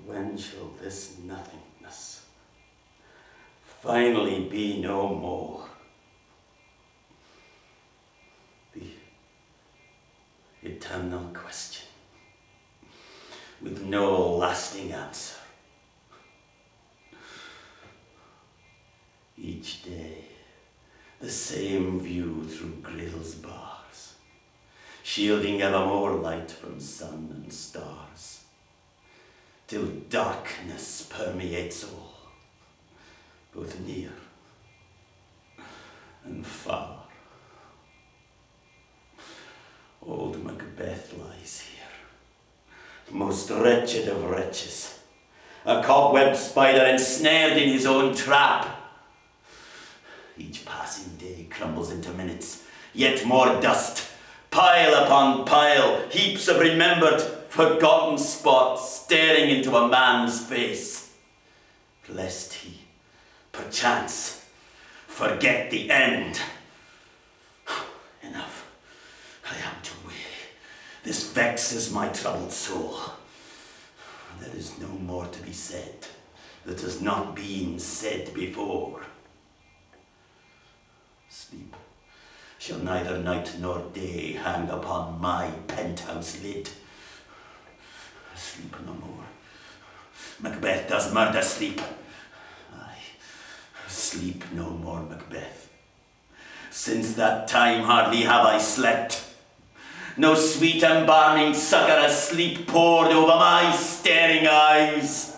when shall this nothingness finally be no more? The eternal question, with no lasting answer. Each day, the same view through Grill's bars, shielding ever more light from sun and stars, till darkness permeates all, both near and far. Old Macbeth lies here, most wretched of wretches, a cobweb spider ensnared in his own trap. Each passing day crumbles into minutes, yet more dust, pile upon pile, heaps of remembered, forgotten spots staring into a man's face, lest he, perchance, forget the end. Enough. I am too weary. This vexes my troubled soul. There is no more to be said that has not been said before. Sleep shall neither night nor day hang upon my penthouse lid. Sleep no more. Macbeth does murder sleep. Aye, sleep no more, Macbeth. Since that time hardly have I slept. No sweet embalming succour as sleep poured over my staring eyes.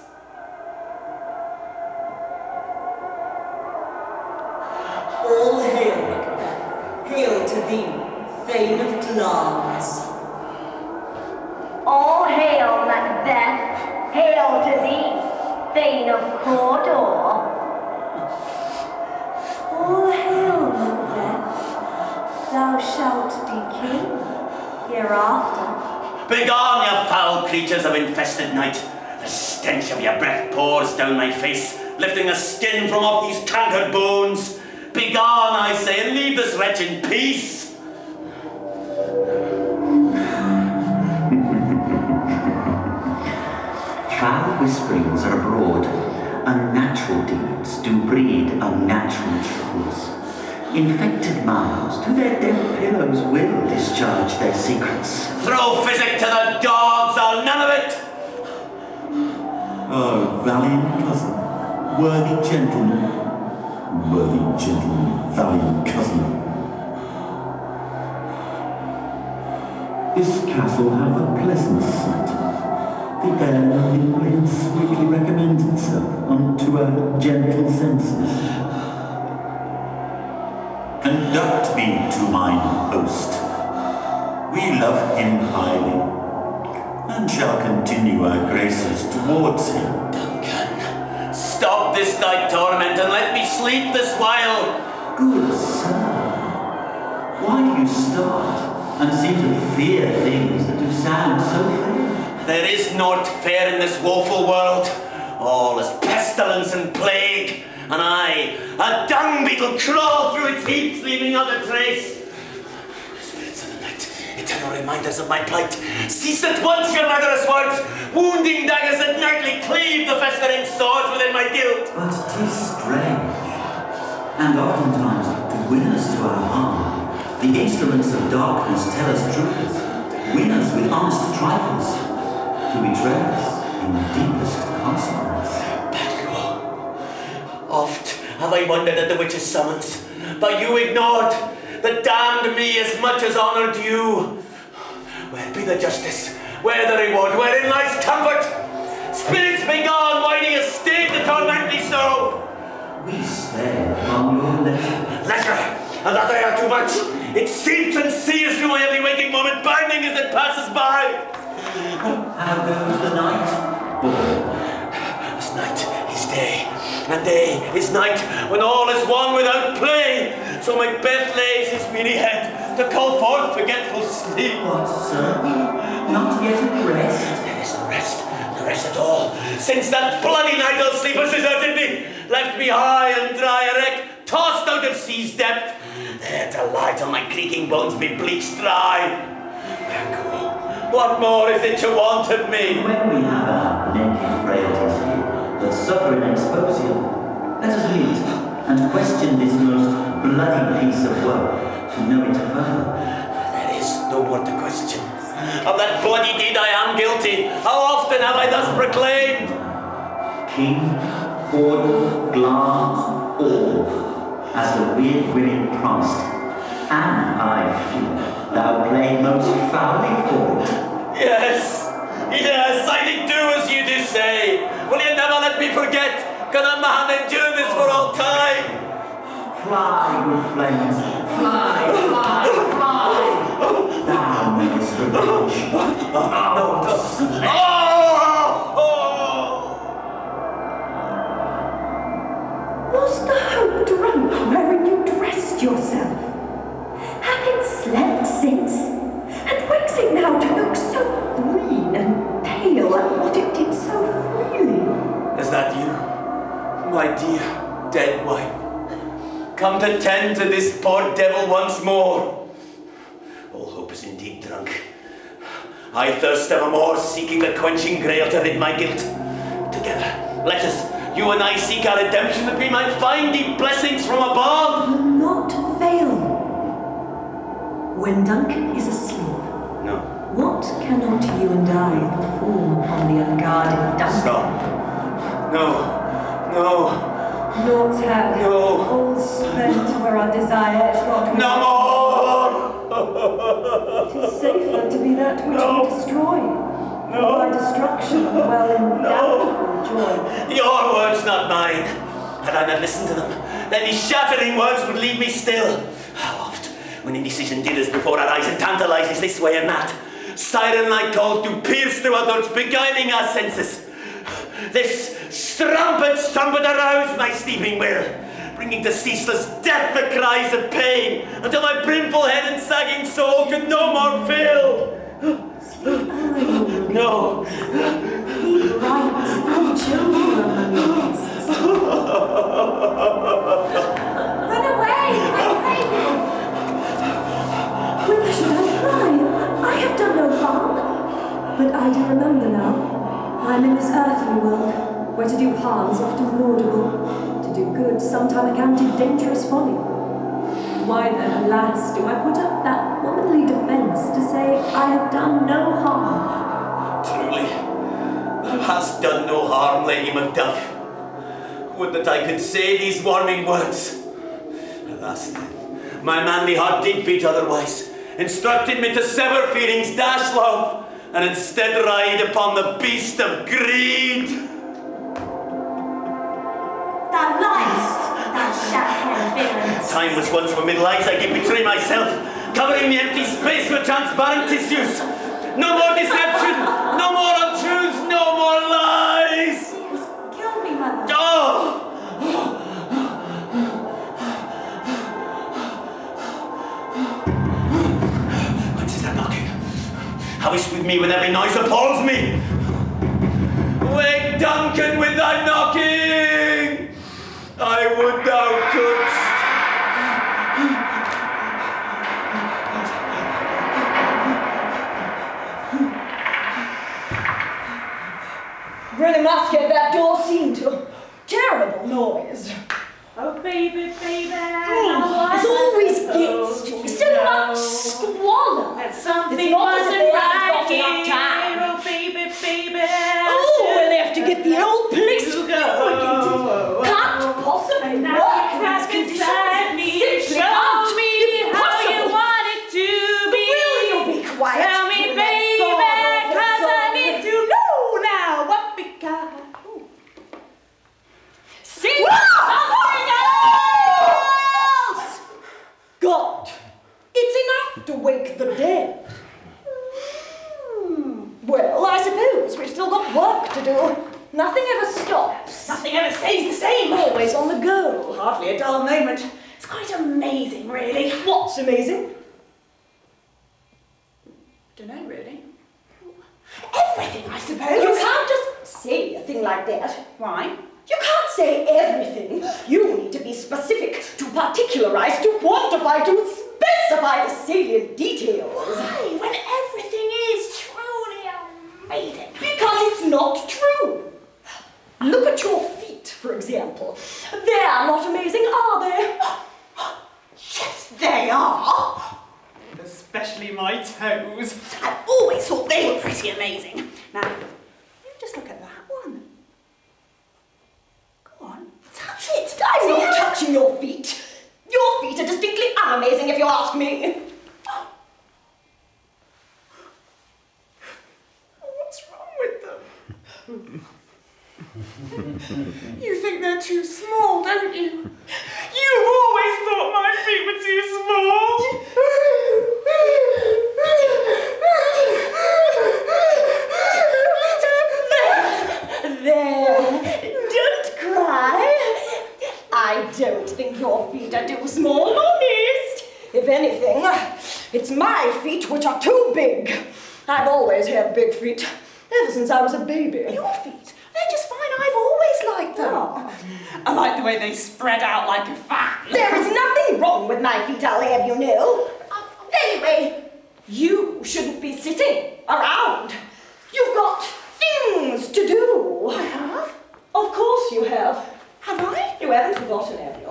All hail, Macbeth. Hail to thee, Thane of Glamis. All hail, Macbeth. Hail to thee, Thane of Cawdor. All hail, Macbeth. Thou shalt be king hereafter. Begone, you foul creatures of infested night. The stench of your breath pours down my face, lifting the skin from off these cankered bones. Begone, I say, and leave this wretch in peace. Foul whisperings are abroad. Unnatural deeds do breed unnatural troubles. Infected minds to their dead pillows will discharge their secrets. Throw physic to the dogs, I'll none of it. Oh, valiant cousin, worthy gentleman, valiant cousin. This castle hath a pleasant sight. The air nimbly and sweetly recommends itself unto our gentle senses. Conduct me to mine host. We love him highly, and shall continue our graces towards him. Duncan, stop this thy torment and let me sleep this while. Good sir, why do you start and seem to fear things that do sound so fair? There is naught fair in this woeful world. All is pestilence and plague, and I, a dung beetle, crawl through its heaps, leaving not a trace. Spirits of the night, eternal reminders of my plight, cease at once your murderous words, wounding daggers that nightly cleave the festering sores within my guilt. But 'tis strange, and oftentimes to win us to our harm, the instruments of darkness tell us truths, win us with honest trifles, to betray us in the deepest consequence. Oft have I wondered at the witch's summons, but you ignored, that damned me as much as honoured you. Where be the justice? Where the reward? Wherein lies comfort? Spirits be gone, why do you stay to torment me so? We stare upon your leisure. Leisure, and that I have too much. It seeps and sears through my every waking moment, burning as it passes by. How goes the night, boy? As night is day, and day is night, when all is one without play. So Macbeth lays his weary head to call forth forgetful sleep. What, sir? Not yet at rest? There is no rest at all, since that bloody night all sleepers deserted me, left me high and dry a wreck, tossed out of sea's depth, there to lie till my creaking bones be bleached dry. Banquo, what more is it you want of me? When we have our naked frailties here that suffer in exposure. Let us meet and question this most bloody piece of work to know it further. There is no more to question. Of that bloody deed I am guilty. How often have I thus proclaimed? King, order, glance, all, as the weird women promised. And I fear thou played most foully for it. Yes, I did do as you do say. Will you never let me forget? Can a man endure this for all time? Fly, good flames, fly, fly, fly! Thou mayest revenge. Was the hope drunk wherein you dressed yourself? Hath it slept since? And wakes it now to look so green and pale at what it did so freely? Is that you, my dear dead wife? Come to tend to this poor devil once more. All hope is indeed drunk. I thirst evermore, seeking the quenching grail to rid my guilt. Together, let us, you and I, seek our redemption, that we might find deep blessings from above. Will not fail. When Duncan is asleep, No, what cannot you and I perform upon the unguarded Duncan? stop. No. Naught have No. all spent where our desire is wrought with. No more! Tis safer to be that which we destroy. No. By destruction, well in doubtful joy. Your words, not mine. Had I not listened to them, then these shattering words would leave me still. How oft, when indecision did us before our eyes and tantalizes this way and that, siren-like calls do pierce through our thoughts, beguiling our senses. This strumpet aroused my sleeping will, bringing to ceaseless death the cries of pain, until my brimful head and sagging soul could no more fill. No. He writes and children among the guests. Run away! Whither should I fly? I have done no harm. But I do remember now. I'm in this earthly world, where to do harm is often laudable, to do good sometime accounted dangerous folly. Why then, alas, do I put up that womanly defence to say I have done no harm? Truly, thou hast done no harm, Lady Macduff. Would that I could say these warming words. Alas then, my manly heart did beat otherwise, instructed me to sever feelings, dash love, and instead ride upon the beast of greed. Thou liest, thou shat-haired villain. Time was once when with lies I did betray myself, covering the empty space with transparent tissues. No more deception, no more untruths, no more lies. Kill me, mother. Oh! Whence is that knocking? How is it with me when every noise appalls me? Wake, Duncan, with thy knocking! I would thou couldst. Really must get that door seen to. Terrible noise. Oh, baby, baby. This always gets to me. So much squalor. That something It's not as if wasn't they haven't right got enough here. time. Oh, baby, baby. Oh, we'll have to get the old police You going. go. Can't possibly Now work you in have these beside conditions. me. Simply Show can't. me how you Impossible. want it to be. Will you be quiet? Tell me, Will that baby, God-awful 'cause I song? need to know now what we got. Sing something else! God, it's enough to wake the dead. Well, I suppose we've still got work to do. Nothing ever stops. Nothing ever stays the same. Always on the go. Hardly a dull moment. It's quite amazing, really. What's amazing? Dunno, really. Everything, I suppose. You can't just say a thing like that. Why? You can't say everything. You need to be specific, to particularize, to quantify, to specify the salient details. Why, when everything is truly amazing? Because it's not true. Look at your feet, for example. They're not amazing, are they? Yes, they are. Especially my toes. I've always thought they were pretty amazing. Now, you just look at that one. Go on, touch it. I'm not touching your feet. Your feet are distinctly unamazing, if you ask me. What's wrong with them? You think they're too small, don't you? You've always thought my feet were too small. There. Don't cry. I don't think your feet are too small, honest. If anything, it's my feet which are too big. I've always had big feet, ever since I was a baby. Your feet? They're just fine. I've always liked them. Oh. I like the way they spread out like a fan. There is nothing wrong with my feet, I'll have you know. Anyway, you shouldn't be sitting around. You've got things to do. I have? Of course you have. Have I? You haven't forgotten, have you?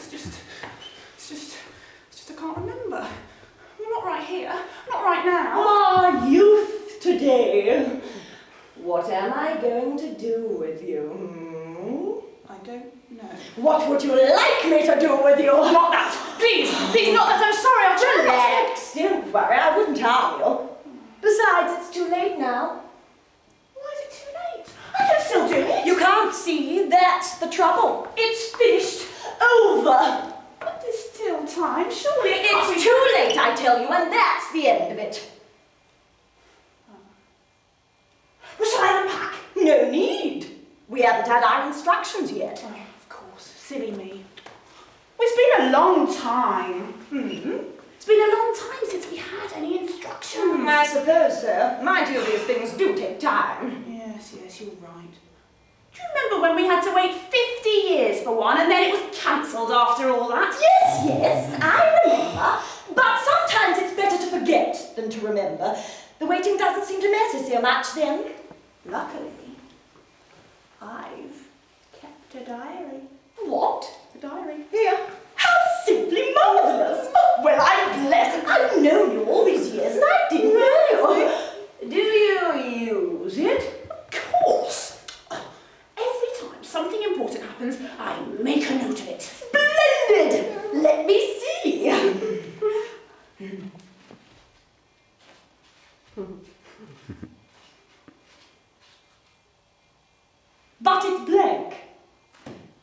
It's just I can't remember. Well, not right here. Not right now. Ah, youth today. What am I going to do with you? I don't know. What would you like me to do with you? Not that! Please! Please, not that! I'm sorry, I'll try not Relax, don't worry, I wouldn't harm you. Besides, it's too late now. Why is it too late? I can still do it! You can't see, that's the trouble. It's finished, over. But there's still time, surely it can't It's be- too late, I tell you, and that's the end of it. Well, shall I unpack? No need. We haven't had our instructions yet. Oh, of course. Silly me. Well, it's been a long time. It's been a long time since we had any instructions. I suppose so. Mind you, these things do take time. Yes, you're right. Do you remember when we had to wait 50 years for one and then it was cancelled after all that? Yes, I remember. But sometimes it's better to forget than to remember. The waiting doesn't seem to matter so much then. Luckily, I've kept a diary. What? A diary. Here. How simply marvellous! Well, I'm blessed. I've known you all these years and I didn't know. Do you use it? Of course. Every time something important happens, I make a note of it. Splendid! Let me see. But it's blank.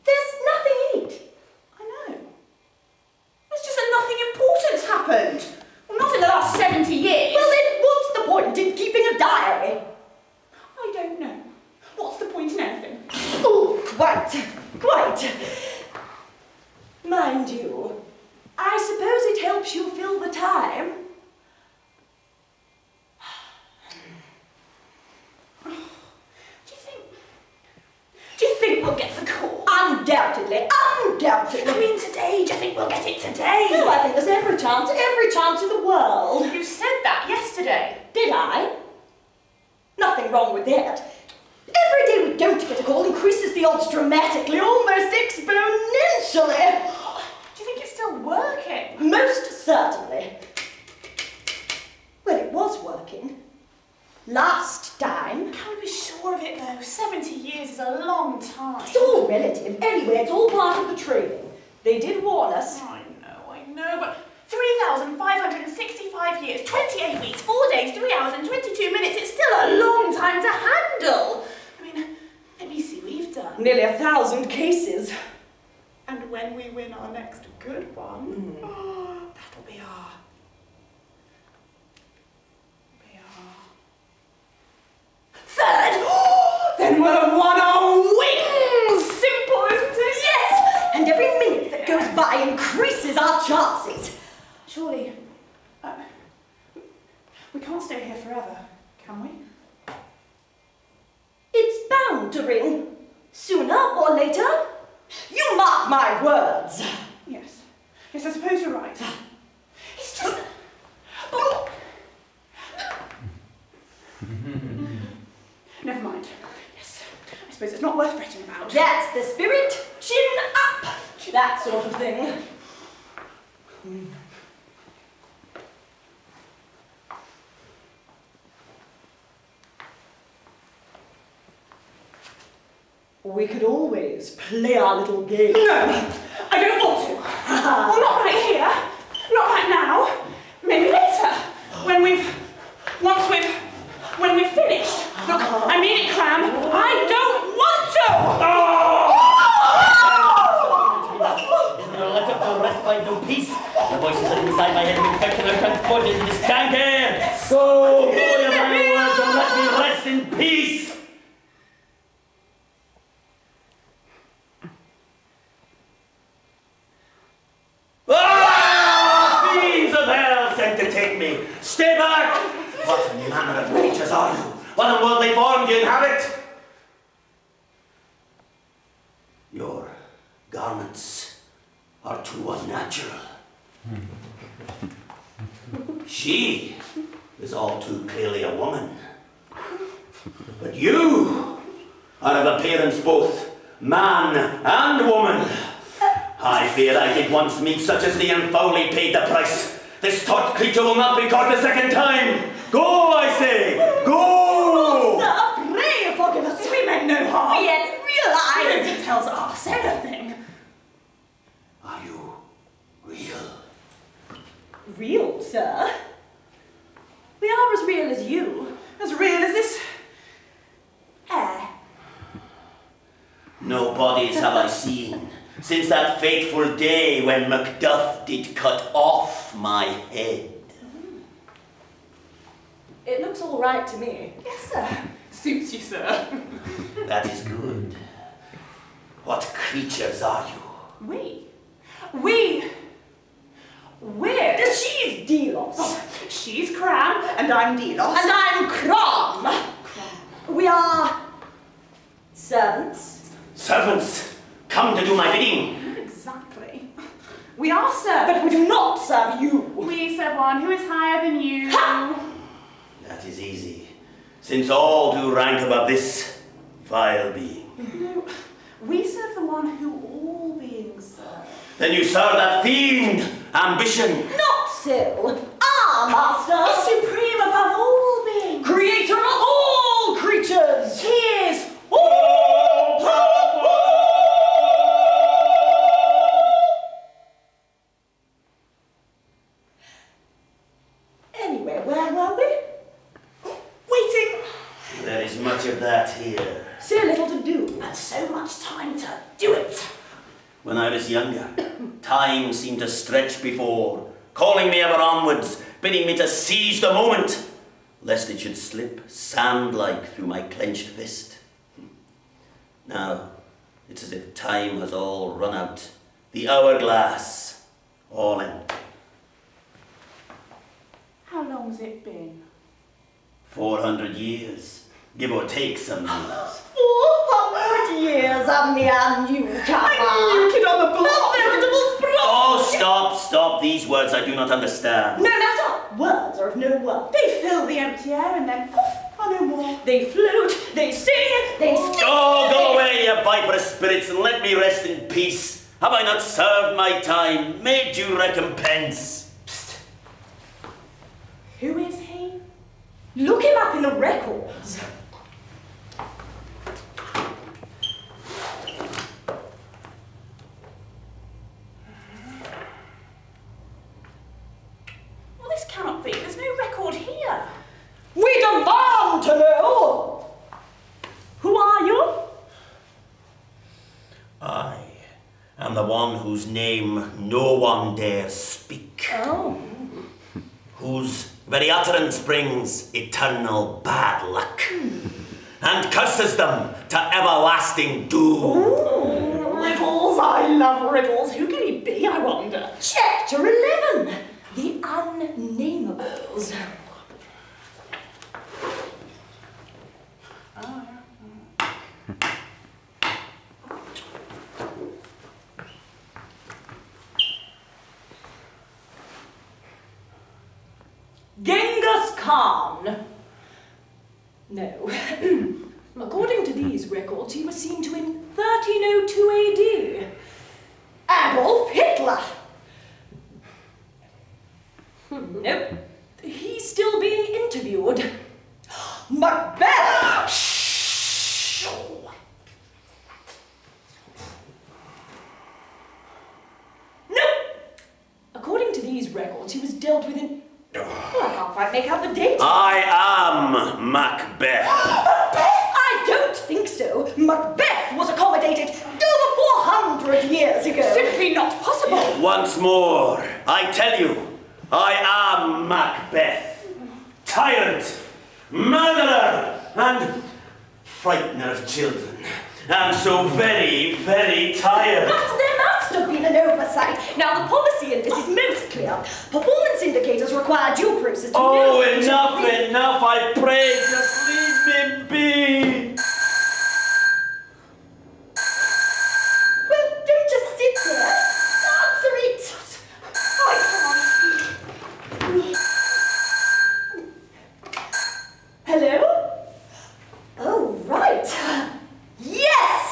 There's nothing in it. I know. It's just that nothing important's happened. Well, not in the last 70 years. Well, then what's the point in keeping a diary? I don't know. What's the point in anything? Oh, quite. Mind you, I suppose it helps you fill the time. Do you think we'll get the call? Undoubtedly. I mean, today. Do you think we'll get it today? No, I think there's every chance in the world. You said that yesterday. Did I? Nothing wrong with that. Every day we don't get a call increases the odds dramatically, almost exponentially. Do you think it's still working? Most certainly. Well, it was working. Last time. Can we be sure of it though? 70 years is a long time. It's all relative. Anyway, it's all part of the training. They did warn us. I know, but 3,565 years, 28 weeks, 4 days, 3 hours and 22 minutes, it's still a long time to handle. I mean, let me see, we've done. Nearly 1,000 cases. And when we win our next good one, that'll be our... third! Then we'll have won our wings! Simple, isn't it? Yes! And every minute that goes by increases our chances. Surely, we can't stay here forever, can we? It's bound to ring. Sooner or later. You mark my words. Yes, I suppose you're right. It's just... Never mind. Yes, I suppose it's not worth fretting about. That's the spirit. Chin up. That sort of thing. We could always play our little game. No, I don't want to. Well, not right here. Not right now. Maybe later. When we've finished. Look, I mean it, Clam. I don't want to. No let up, no respite, no peace. The voices that inside my head have been kept and are transported into this dank air. Go, your my words, and let me rest in peace. Fiends of hell sent to take me. Stay back! What manner of creatures are you? What unworldly form do you inhabit? Your garments are too unnatural. She is all too clearly a woman. But you are of appearance both man and woman. I fear I did once meet such as thee and foully paid the price. This taught creature will not be caught a second time. Go, I say, go! Sir, pray forgive us. We meant no harm. We hadn't realized. It tells us anything. Are you real? Real, sir? We are as real as you. As real as this air. No bodies have I seen since that fateful day when Macduff did cut off my head. It looks all right to me. Yes, sir. Suits you, sir. That is good. What creatures are you? We're... She's Delos. Oh, she's Cram, and I'm Delos. And I'm Crom. We are servants. Servants, come to do my bidding. Exactly. We are servants. But we do not serve you. We serve one who is higher than you. Ha! That is easy, since all do rank above this vile being. No, we serve the one who all beings serve. Then you serve that fiend, ambition. Not so. Our master Is supreme above all beings. creator of all creatures. He is all powerful. Anyway, where were we? waiting. There is much of that here. So little to do. And so much time to do it. When I was younger, time seemed to stretch before, calling me ever onwards, bidding me to seize the moment, lest it should slip sand-like through my clenched fist. Now, it's as if time has all run out, the hourglass all empty. How long's it been? 400 years, give or take some years. 400 years I'm the newcomer. New kid on the block. A veritable sprung. Oh, stop, these words I do not understand. No matter. Words are of no worth. They fill the empty air and then poof, are no more. They float, they sing, they sting. Oh, go away, you viperous spirits, and let me rest in peace. Have I not served my time, made you recompense? Psst. Who is he? Look him up in the records. Well, this cannot be. There's no record here. We demand to know. Who are you? I am the one whose name no one dares speak, Oh. whose very utterance brings eternal bad luck, and curses them to everlasting doom. Riddles. I love riddles. Who can he be, I wonder? Chapter 11. The Unnamables. Genghis Khan. No. records, he was seen to in 1302 AD. Adolf Hitler! Nope. He's still being interviewed. Macbeth! Shh! Nope! According to these records, he was dealt with in... Well, I can't quite make out the date. I am Macbeth. Macbeth? I don't think so. Macbeth was accommodated over 400 years ago. Simply not possible. Once more, I tell you, I am Macbeth. Tyrant, murderer, and frightener of children. I'm so very, very tired. But there must have been an oversight. Now, the policy in this is most clear. Performance indicators require due process to Oh, know- enough, I pray, just leave me be. Well, don't just sit there. Answer it. I can't. Hello? Oh, right. Yes!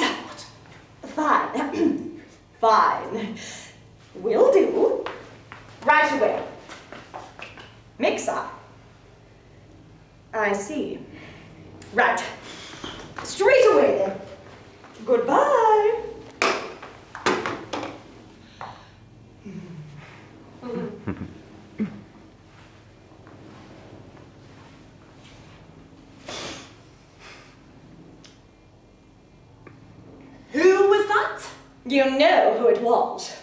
Fine. Fine. Will do. Right away. Mixer. I see. Right. Straight away then. Goodbye. Who was that? You know who it was.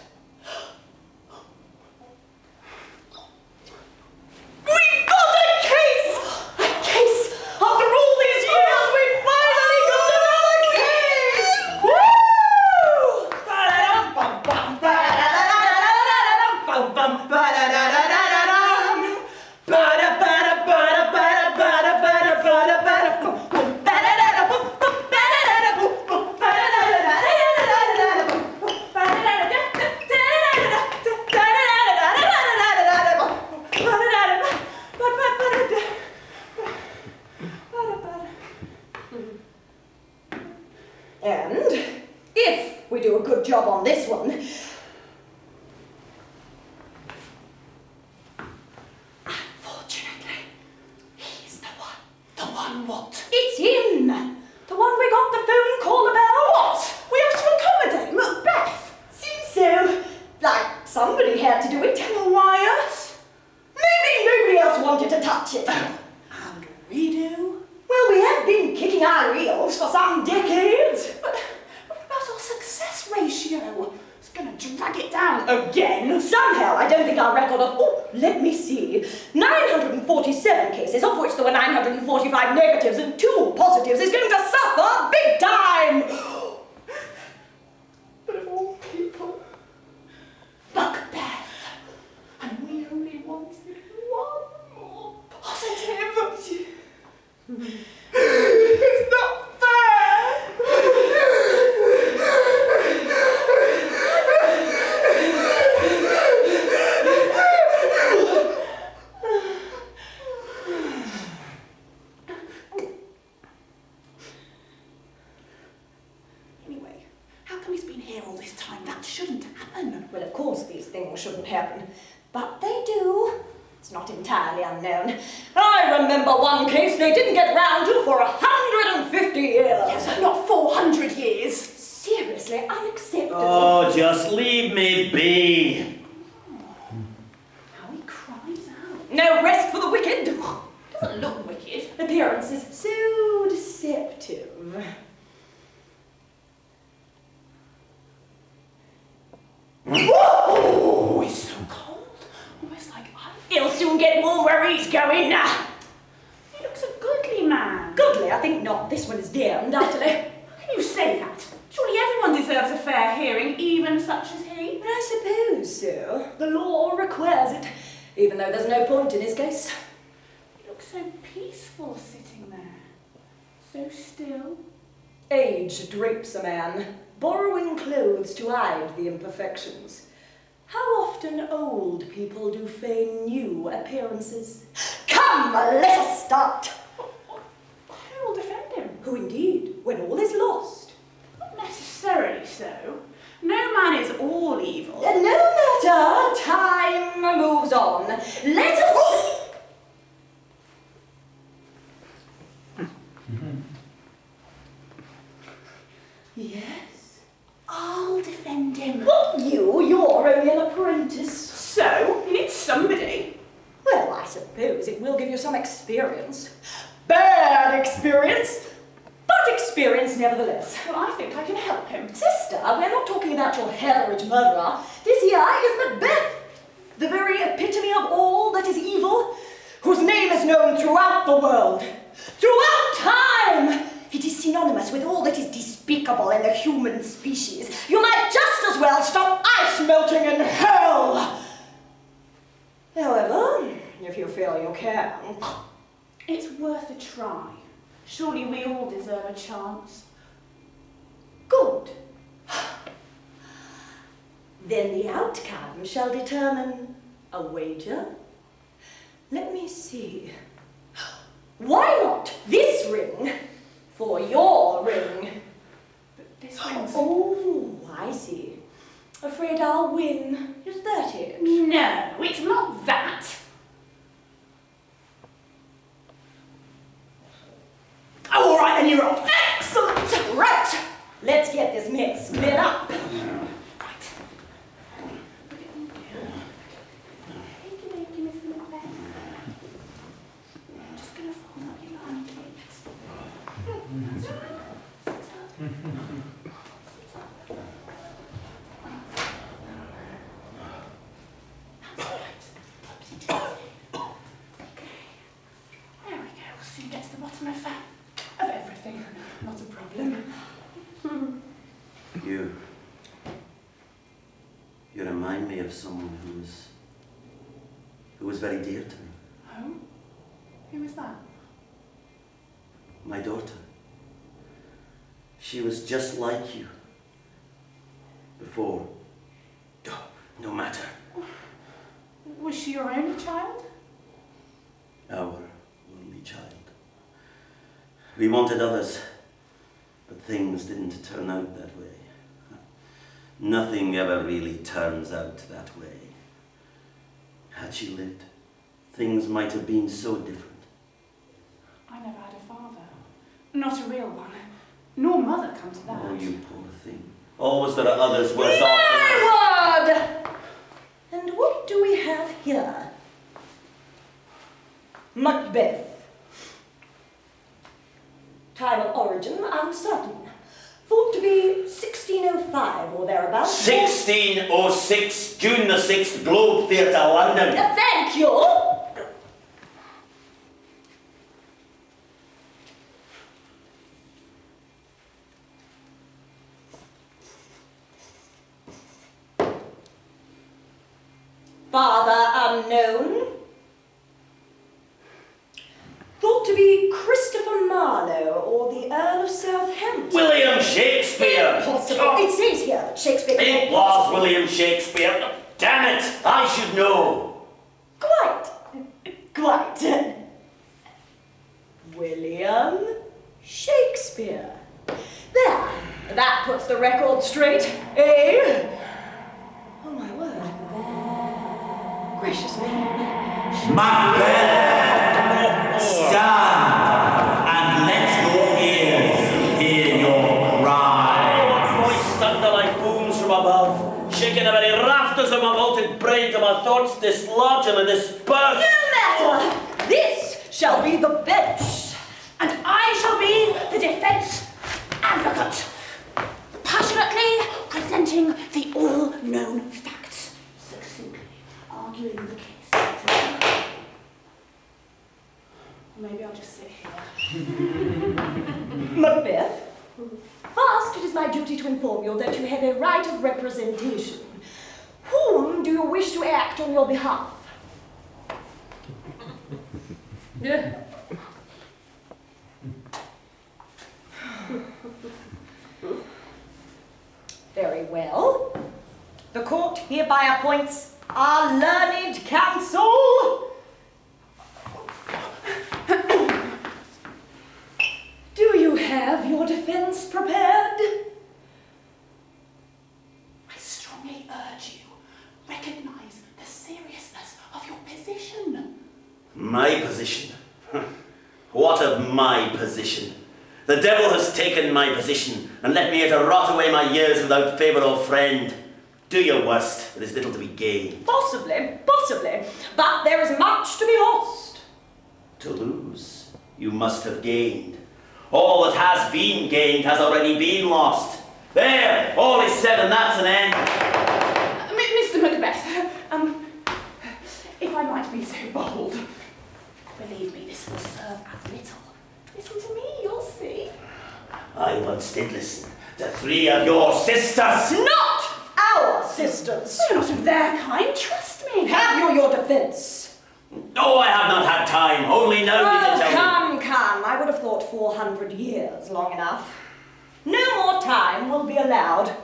We've got a case! A case! After all these years, we finally got another case! Woo! And if we do a good job on this one, unfortunately, he's the one. The one what? It's him! The one we got the phone call about. What? We have to accommodate Macbeth! Seems so. Like somebody had to do it. Well, why us? Maybe nobody else wanted to touch it. And we do. Well, we have been kicking our heels for some decades. But what about our success ratio? It's gonna drag it down again. Somehow, I don't think our record of, let me see, 947 cases, of which there were 945 negatives and 2 positives, is going to suffer big time. But of all people, Macbeth, and we only wanted one more positive. It's not fair. Anyway, how come he's been here all this time? That shouldn't happen. Well, of course these things shouldn't happen, but they do. It's not entirely unknown. I remember one case they didn't get round to for 150 years. Yes, but not 400 years. Seriously, unacceptable. Oh, just leave me be. How he cries out. No rest for the wicked. Doesn't look wicked. Appearances so deceptive. Oh, he's so cold. Almost like ice. He'll soon get warm where he's going now. He looks a goodly man. Goodly, I think not. This one is damned utterly. How can you say that? Surely everyone deserves a fair hearing, even such as he. I suppose so. The law requires it, even though there's no point in his case. He looks so peaceful sitting there. So still. Age drapes a man, borrowing clothes to hide the imperfections. How often old people do feign new appearances? Come, let us start. Who will defend him? Who indeed? when all is lost. Not necessarily so. No man is all evil. No matter, time moves on. Let us... Yes? I'll defend him. What, you? You're only an apprentice. So, you need somebody. Well, I suppose it will give you some experience. Bad experience, but experience nevertheless. Well, I think I can help him. Sister, we're not talking about your Hetheridge murderer. This here is Macbeth, the very epitome of all that is evil, whose name is known throughout the world, throughout time. It is synonymous with all that is despicable in the human species. You might just as well stop ice melting in hell. However, if you feel you can. It's worth a try. Surely we all deserve a chance. Good. Then the outcome shall determine a wager. Let me see. Why not this ring for your ring? But this ring's... Oh, I see. Afraid I'll win. Is that it? No, it's not that. Oh, all right, then you're off. Excellent. Right. Let's get this mess cleared up. You remind me of someone who was very dear to me. Oh? Who was that? My daughter. She was just like you. Before. Oh, no matter. Was she your only child? Our only child. We wanted others, but things didn't turn out that way. Nothing ever really turns out that way. Had she lived, things might have been so different. I never had a father. Not a real one. Nor mother, come to that. Oh, you poor thing. Always there are others worse off My word! And what do we have here? Macbeth. Time of origin uncertain. Thought to be 1605 or thereabouts. 1606, June the 6th, Globe Theatre, London. Thank you. Father unknown. Thought to be Christopher Marlowe or the Earl of Southampton. William Shakespeare. Impossible. It says here that Shakespeare... It was William Shakespeare. Damn it, I should know. Quite. William Shakespeare. There. That puts the record straight, eh? Oh, my word. Gracious me. Macbeth, stand and let your ears hear your cry. Voice thunder like booms from above, shaking the very rafters of my vaulted brain till my thoughts dislodge and disperse. No matter. This shall be the bench. And I shall be the defense advocate, passionately presenting the all-known facts, succinctly arguing the case. Maybe I'll just sit here. Macbeth, first it is my duty to inform you that you have a right of representation. Whom do you wish to act on your behalf? Very well. The court hereby appoints our learned counsel. Do you have your defense? My position? What of my position? The devil has taken my position and left me here to rot away my years without favour or friend. Do your worst, there is little to be gained. Possibly, but there is much to be lost. To lose, you must have gained. All that has been gained has already been lost. There, all is said and that's an end. Mr. Macbeth, if I might be so bold, believe me, this will serve as little. Listen to me, you'll see. I once did listen to 3 of your sisters. Not our sisters. You're not of their kind, trust me. Have you your defence? No, I have not had time. Only now did you tell me. Come. I would have thought 400 years long enough. No more time will be allowed.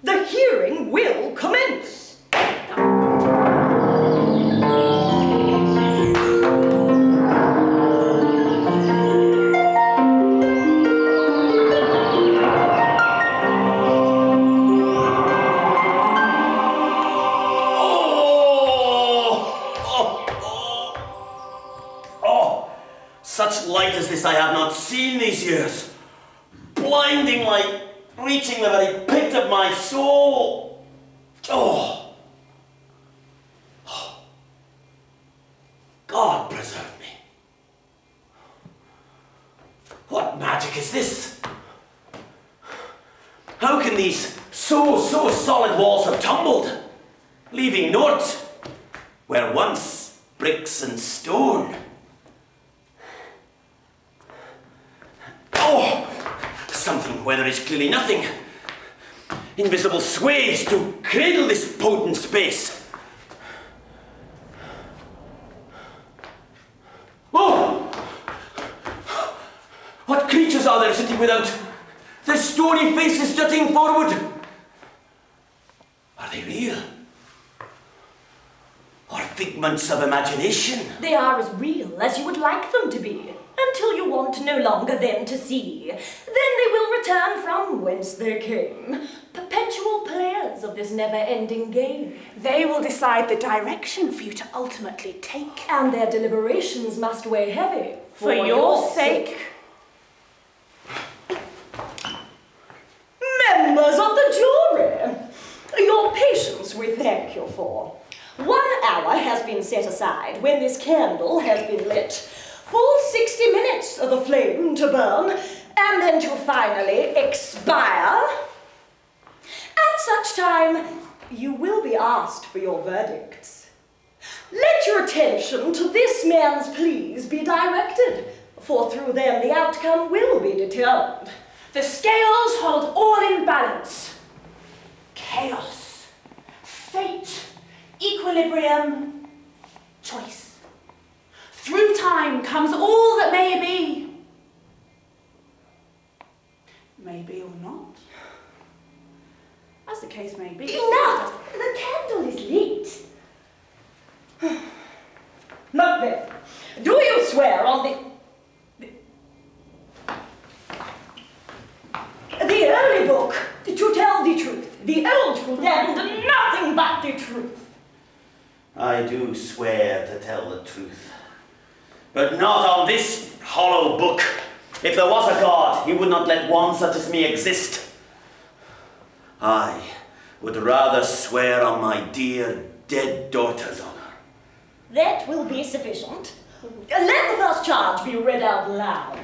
The hearing will commence. Such light as this I have not seen these years. Blinding light, reaching the very pit of my soul. Oh. God preserve me. What magic is this? How can these so solid walls have tumbled, leaving naught where once bricks and stone? Oh, something where there is clearly nothing. Invisible swathes to cradle this potent space. Oh! What creatures are there sitting without? Their stony faces jutting forward. Are they real? Or figments of imagination? They are as real as you would like them to be, until you want no longer them to see. Then they will return from whence they came, perpetual players of this never-ending game. They will decide the direction for you to ultimately take. And their deliberations must weigh heavy For your sake. Members of the jury, your patience we thank you for. 1 hour has been set aside when this candle has been lit. Full 60 minutes of the flame to burn, and then to finally expire. At such time, you will be asked for your verdicts. Let your attention to this man's pleas be directed, for through them the outcome will be determined. The scales hold all in balance. Chaos, fate, equilibrium, choice. Through time comes all that may be. Maybe or not. As the case may be. Enough! The candle is lit. Macbeth, do you swear on the early book to tell the truth, the old truth, and nothing but the truth? I do swear to tell the truth. But not on this hollow book. If there was a God, he would not let one such as me exist. I would rather swear on my dear dead daughter's honor. That will be sufficient. Let the first charge be read out loud.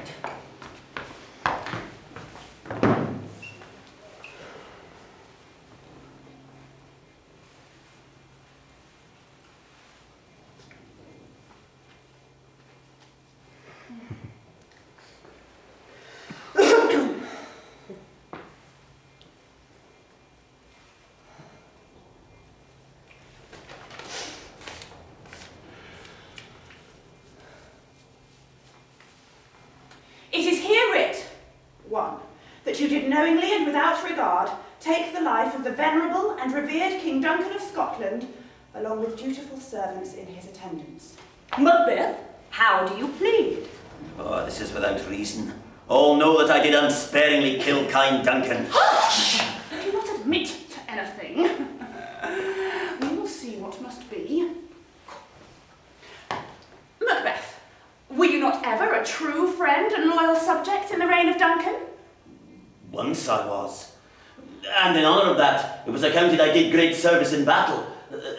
It is here writ, 1. That you did knowingly and without regard take the life of the venerable and revered King Duncan of Scotland, along with dutiful servants in his attendance. Macbeth, how do you plead? Oh, this is without reason. All know that I did unsparingly kill kind Duncan. Do not admit to anything. We will see what must be. friend and loyal subject in the reign of Duncan? Once I was. And in honour of that, it was accounted I did great service in battle,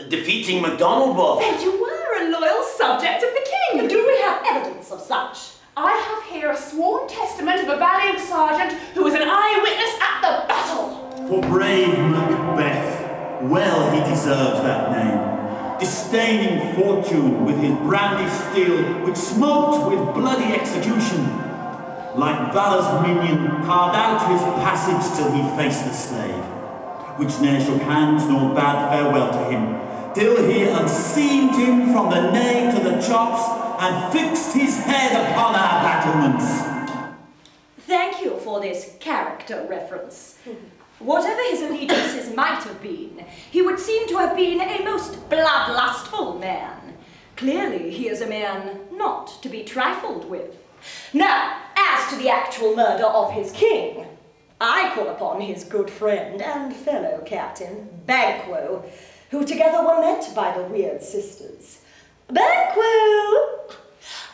defeating MacDonald Wolf. Then you were a loyal subject of the king. Do we have evidence of such? I have here a sworn testament of a valiant sergeant who was an eyewitness at the battle. For brave Macbeth, well he deserves that name. Disdaining fortune with his brandished steel, which smoked with bloody execution. Like valor's minion, carved out his passage till he faced the slave, which ne'er shook hands nor bade farewell to him, till he unseamed him from the nave to the chops, and fixed his head upon our battlements. Thank you for this character reference. Whatever his allegiances might have been, he would seem to have been a most bloodlustful man. Clearly, he is a man not to be trifled with. Now, as to the actual murder of his king, I call upon his good friend and fellow captain, Banquo, who together were met by the weird sisters. Banquo!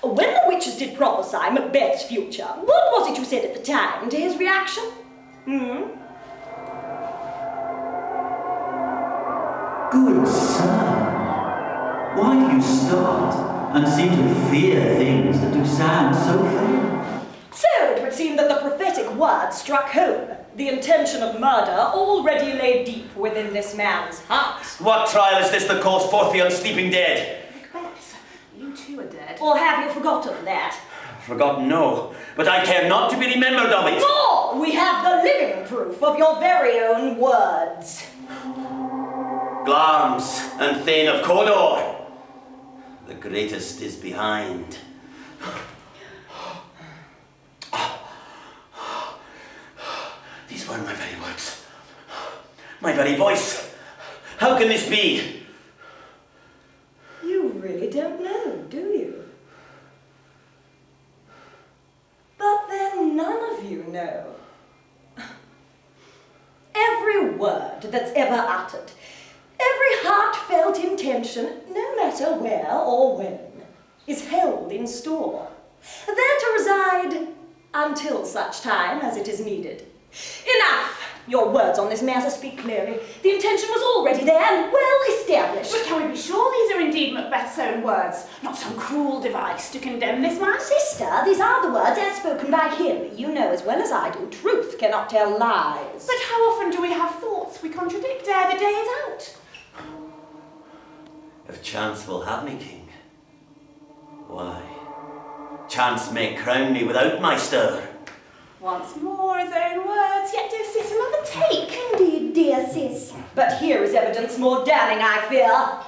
When the witches did prophesy Macbeth's future, what was it you said at the time to his reaction? Good sir, why do you start and seem to fear things that do sound so fair? So it would seem that the prophetic word struck home. The intention of murder already lay deep within this man's heart. What trial is this that calls forth the unsleeping dead? Macbeth, you too are dead. Or have you forgotten that? Forgotten, no, but I care not to be remembered of it. More! We have the living proof of your very own words. Glamis and Thane of Cawdor, the greatest is behind. These were my very words, my very voice. How can this be? You really don't know, do you? But then none of you know. Every word that's ever uttered, every heartfelt intention, no matter where or when, is held in store, there to reside until such time as it is needed. Enough! Your words on this matter speak clearly. The intention was already there and well established. But can we be sure these are indeed Macbeth's own words, not some cruel device to condemn this man? Sister, these are the words as spoken by him. You know as well as I do, truth cannot tell lies. But how often do we have thoughts we contradict ere the day is out? If chance will have me king, why, chance may crown me without my stir. Once more his own words, yet do sis another take. Indeed, dear sis. But here is evidence more damning, I fear.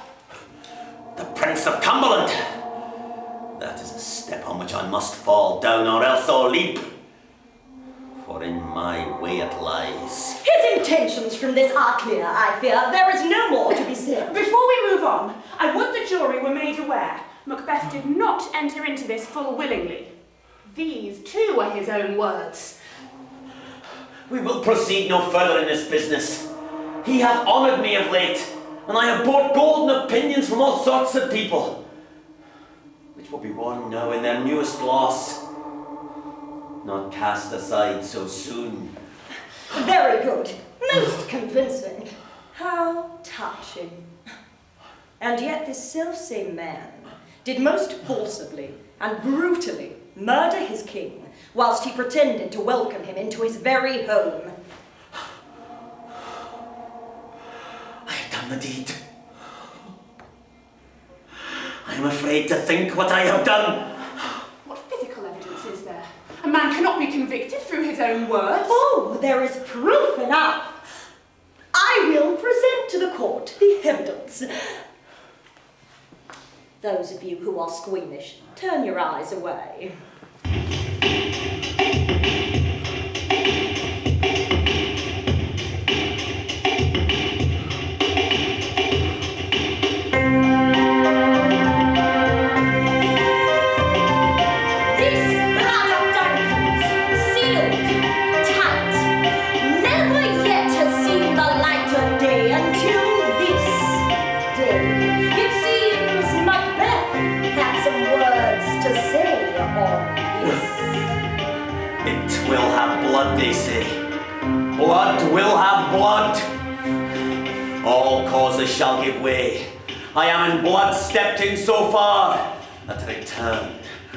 The Prince of Cumberland. That is a step on which I must fall down, or else I'll leap. For in my way it lies. His intentions from this are clear, I fear. There is no more to be said. Before we move on, I would the jury were made aware Macbeth did not enter into this full willingly. These too are his own words. We will proceed no further in this business. He hath honoured me of late, and I have bought golden opinions from all sorts of people, which will be worn now in their newest gloss, not cast aside so soon. Very good. Most convincing. How touching. And yet this selfsame man did most forcibly and brutally murder his king, whilst he pretended to welcome him into his very home. I have done the deed. I am afraid to think what I have done. What physical evidence is there? A man cannot be convicted through his own words. Oh, there is proof enough. I will present to the court the evidence. Those of you who are squeamish, turn your eyes away. On It will have blood, they say. Blood will have blood. All causes shall give way. I am in blood stepped in so far that return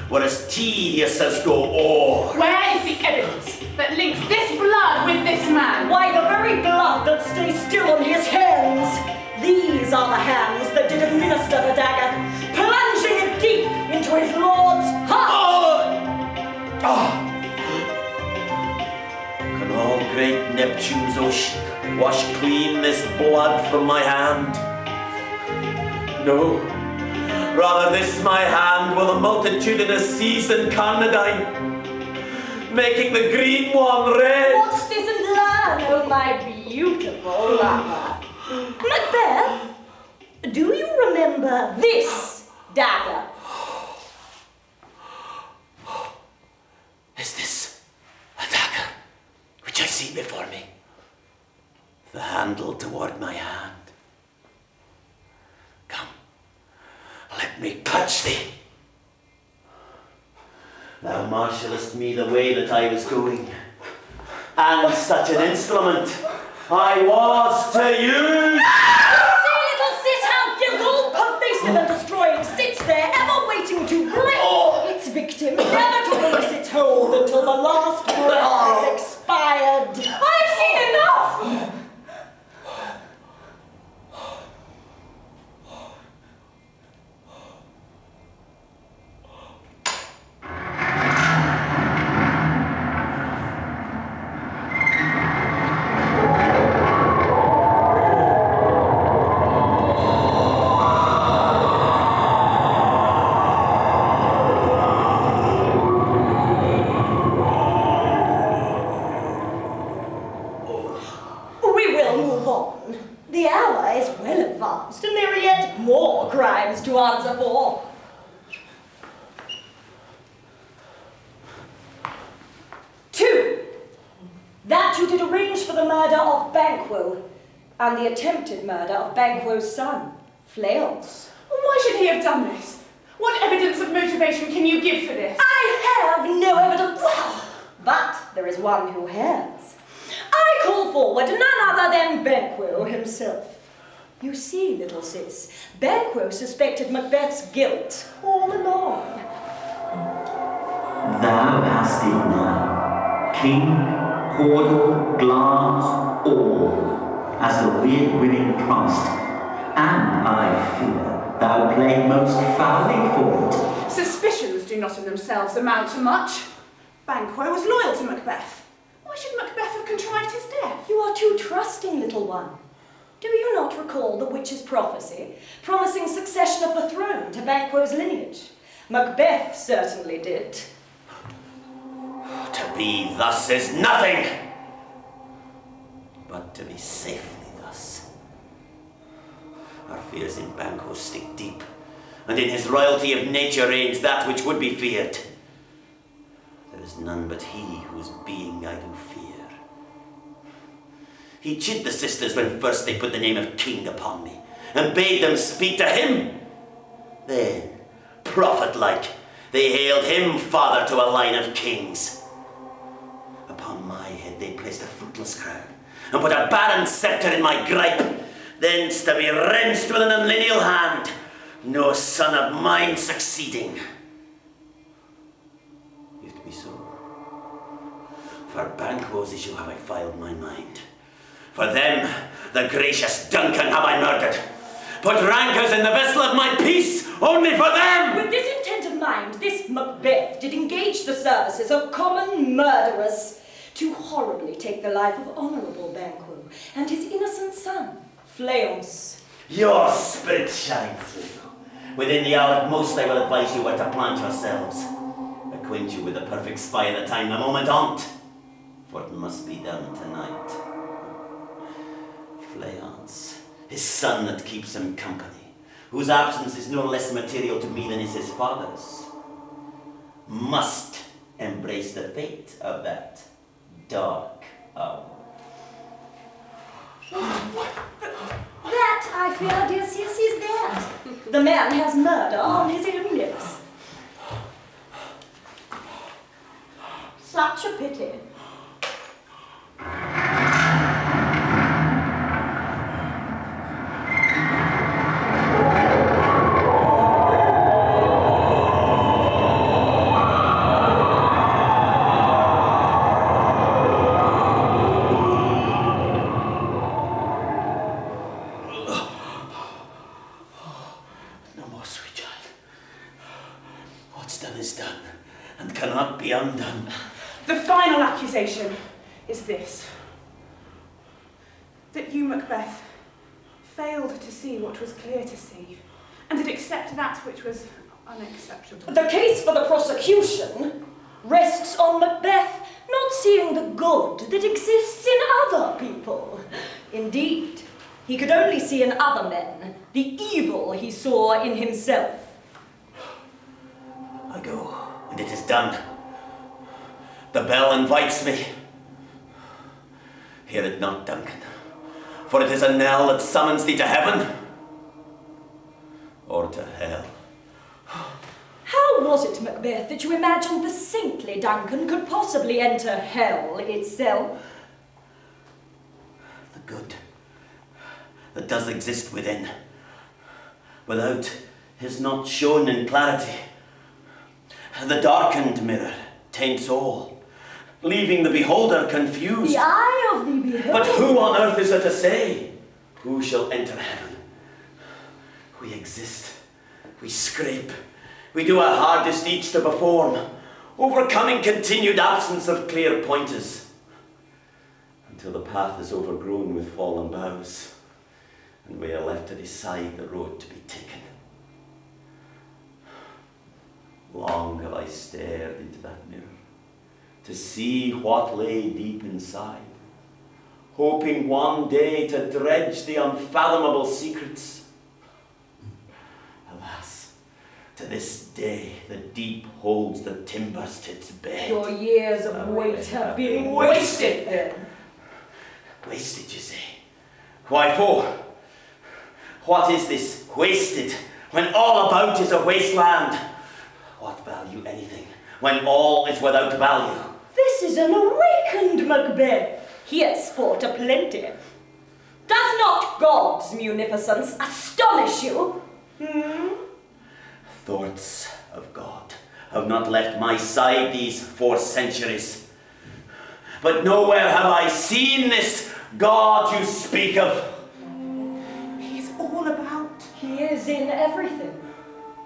were as tedious as go o'er. Where is the evidence that links this blood with this man? Why, the very blood that stays still on his hands. These are the hands that did administer the dagger, plunging it deep into his lord's heart. Can all great Neptune's ocean wash clean this blood from my hand? No. Rather this my hand will a multitudinous seas and Carnadine, making the green one red. Watch this and learn, oh my beautiful lover. Macbeth, do you remember this dagger? Is this a dagger which I see before me? The handle toward my hand. Come, let me touch thee. Thou marshallest me the way that I was going, and such an instrument I was to use. See, little sis, how guilt, all pervasive and destroying, sits there, ever waiting to grip its victim, never to release its hold until the last breath has expired. I've seen enough! To answer for. Two, that you did arrange for the murder of Banquo and the attempted murder of Banquo's son, Fleance. Why should he have done this? What evidence of motivation can you give for this? I have no evidence, but there is one who has. I call forward none other than Banquo himself. You see, little sis, Banquo suspected Macbeth's guilt all along. Thou hast it now. King, Cawdor, Glass, all, as the weird winning promised. And I fear thou played most foully for it. Suspicions do not in themselves amount to much. Banquo was loyal to Macbeth. Why should Macbeth have contrived his death? You are too trusting, little one. Do you not recall the witch's prophecy, promising succession of the throne to Banquo's lineage? Macbeth certainly did. To be thus is nothing, but to be safely thus. Our fears in Banquo stick deep, and in his royalty of nature reigns that which would be feared. There is none but he whose being I do fear. He chid the sisters when first they put the name of king upon me, and bade them speak to him. Then, prophet-like, they hailed him father to a line of kings. Upon my head they placed a fruitless crown, and put a barren sceptre in my gripe, thence to be wrenched with an unlineal hand, no son of mine succeeding. If to be so, for Banquo's issue have I filed my mind. For them, the gracious Duncan have I murdered. Put rankers in the vessel of my peace, only for them! With this intent of mind, this Macbeth did engage the services of common murderers to horribly take the life of honourable Banquo and his innocent son, Fleance. Your spirit shine through. Within the hour at most I will advise you where to plant yourselves. Acquaint you with the perfect spy of the time, the moment on't, for it must be done tonight. Fleance, his son that keeps him company, whose absence is no less material to me than is his father's, must embrace the fate of that dark hour. That, I fear, dear sis, is that. The man has murder on his own lips. So such a pity. No more, sweet child. What's done is done, and cannot be undone. The final accusation is this. That you, Macbeth, failed to see what was clear to see, and did accept that which was unacceptable. The case for the prosecution rests on Macbeth not seeing the good that exists in other people. Indeed, he could only see in other men the evil he saw in himself. I go, and it is done. The bell invites me. Hear it not, Duncan, for it is a knell that summons thee to heaven or to hell. How was it, Macbeth, that you imagined the saintly Duncan could possibly enter hell itself? The good that does exist within, without, is not shown in clarity. The darkened mirror taints all, leaving the beholder confused. The eye of the beholder. But who on earth is there to say? Who shall enter heaven? We exist, we scrape, we do our hardest each to perform, overcoming continued absence of clear pointers, until the path is overgrown with fallen boughs, and we are left to decide the road to be taken. Long have I stared into that mirror, to see what lay deep inside, hoping one day to dredge the unfathomable secrets. Alas, to this day the deep holds the timbers to its bed. Your years of wait have been wasted then. Wasted, you say? Why for? What is this wasted, when all about is a wasteland? What value anything, when all is without value? This is an awakened Macbeth. Here sport aplenty. Does not God's munificence astonish you? Thoughts of God have not left my side these 4 centuries. But nowhere have I seen this God you speak of. He's all about. He is in everything.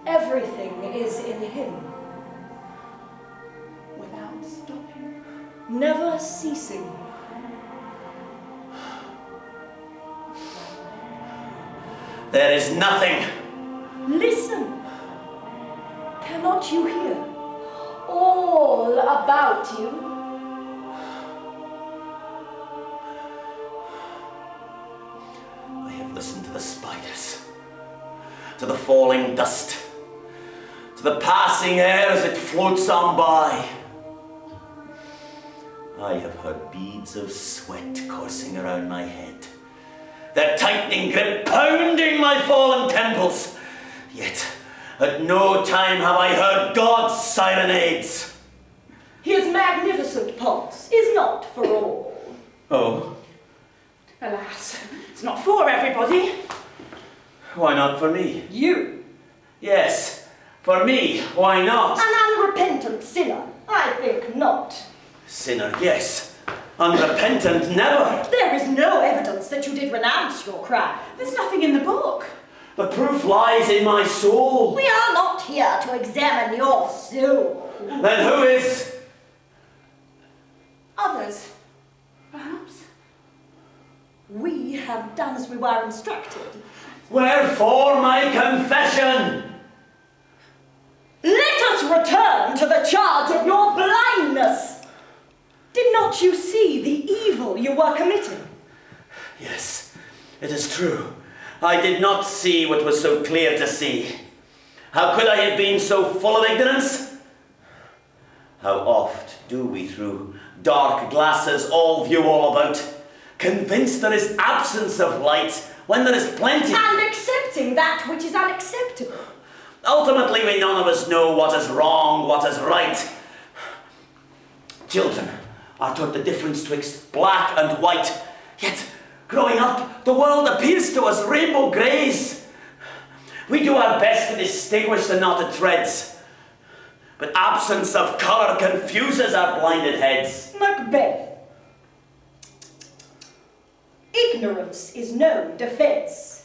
Everything is in him. Without stopping. Never ceasing. There is nothing. Listen. Cannot you hear? All about you. I have listened to the spiders, to the falling dust, to the passing air as it floats on by. I have heard beads of sweat coursing around my head, their tightening grip pounding my fallen temples. Yet, at no time have I heard God's sirenades. His magnificent pulse is not for all. Oh, Alas, it's not for everybody. why not for me? You, Yes, for me, why not? an unrepentant sinner, I think not. Sinner, yes. Unrepentant, never. There is no evidence that you did renounce your crime. There's nothing in the book. The proof lies in my soul. We are not here to examine your soul. Then who is? Others, perhaps. We have done as we were instructed. Wherefore my confession? Let us return to the charge of your blindness. Did not you see the evil you were committing? Yes, it is true. I did not see what was so clear to see. How could I have been so full of ignorance? How oft do we through dark glasses all view all about, convinced there is absence of light when there is plenty. And accepting that which is unacceptable. Ultimately, we none of us know what is wrong, what is right. Children are taught the difference twixt black and white. Yet, growing up, the world appears to us rainbow greys. We do our best to distinguish the knotted threads, but absence of colour confuses our blinded heads. Macbeth. Ignorance is no defense.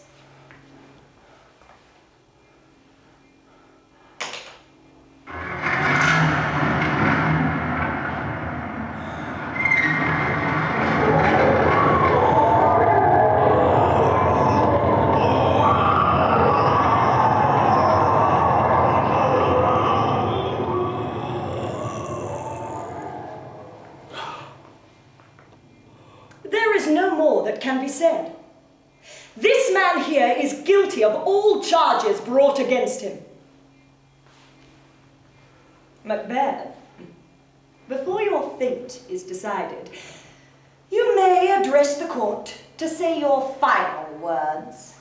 There is no more that can be said. This man here is guilty of all charges brought against him. Macbeth, before your fate is decided, you may address the court to say your final words.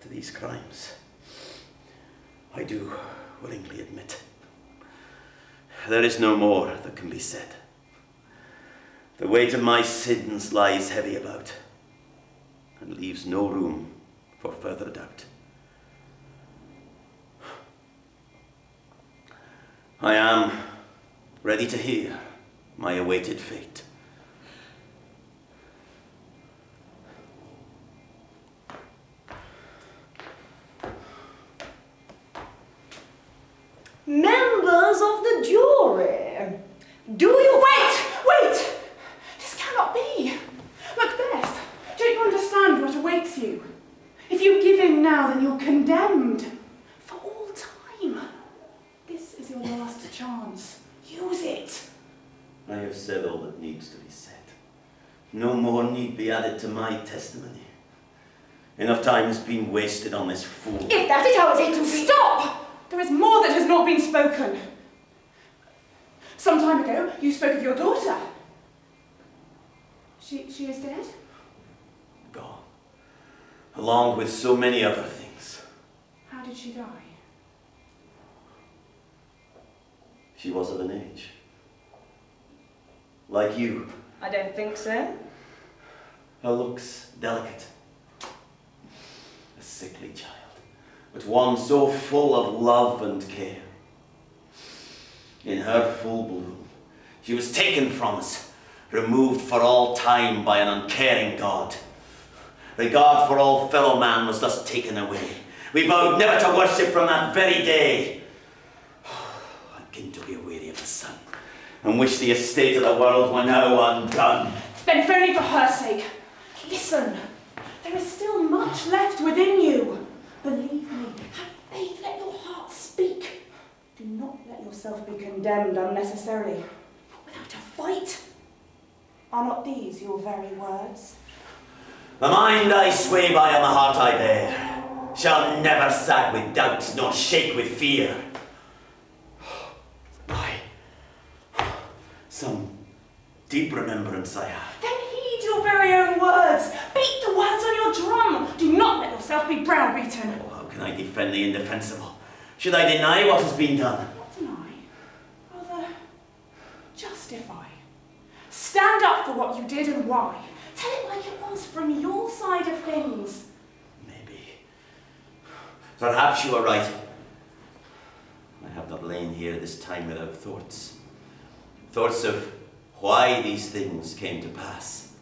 To these crimes, I do willingly admit, there is no more that can be said. The weight of my sins lies heavy about, and leaves no room for further doubt. I am ready to hear my awaited fate. Members of the jury, do you... Wait! This cannot be! Macbeth, don't you understand what awaits you? If you give in now, then you're condemned. For all time. This is your last chance. Use it. I have said all that needs to be said. No more need be added to my testimony. Enough time has been wasted on this fool. If that is how it is to be... Stop! There is more that has not been spoken. Some time ago, you spoke of your daughter. She is dead? Gone. Along with so many other things. How did she die? She was of an age. Like you. I don't think so. Her looks delicate. A sickly child, but one so full of love and care. In her full bloom, she was taken from us, removed for all time by an uncaring God. Regard for all fellow man was thus taken away. We vowed never to worship from that very day. I begin to be weary of the sun, and wish the estate of the world were now undone. Then if only for her sake. Listen, there is still much left within you. Believe me, have faith, let your heart speak. Do not let yourself be condemned unnecessarily, without a fight. Are not these your very words? The mind I sway by and the heart I bear shall never sag with doubt nor shake with fear. Why, some deep remembrance I have. Then heed your very own words. Beat the words on your drum. Do not let yourself be browbeaten. Oh, how can I defend the indefensible? Should I deny what has been done? Not deny, rather justify. Stand up for what you did and why. Tell it like it was from your side of things. Maybe. Perhaps you are right. I have not lain here this time without thoughts. Thoughts of why these things came to pass.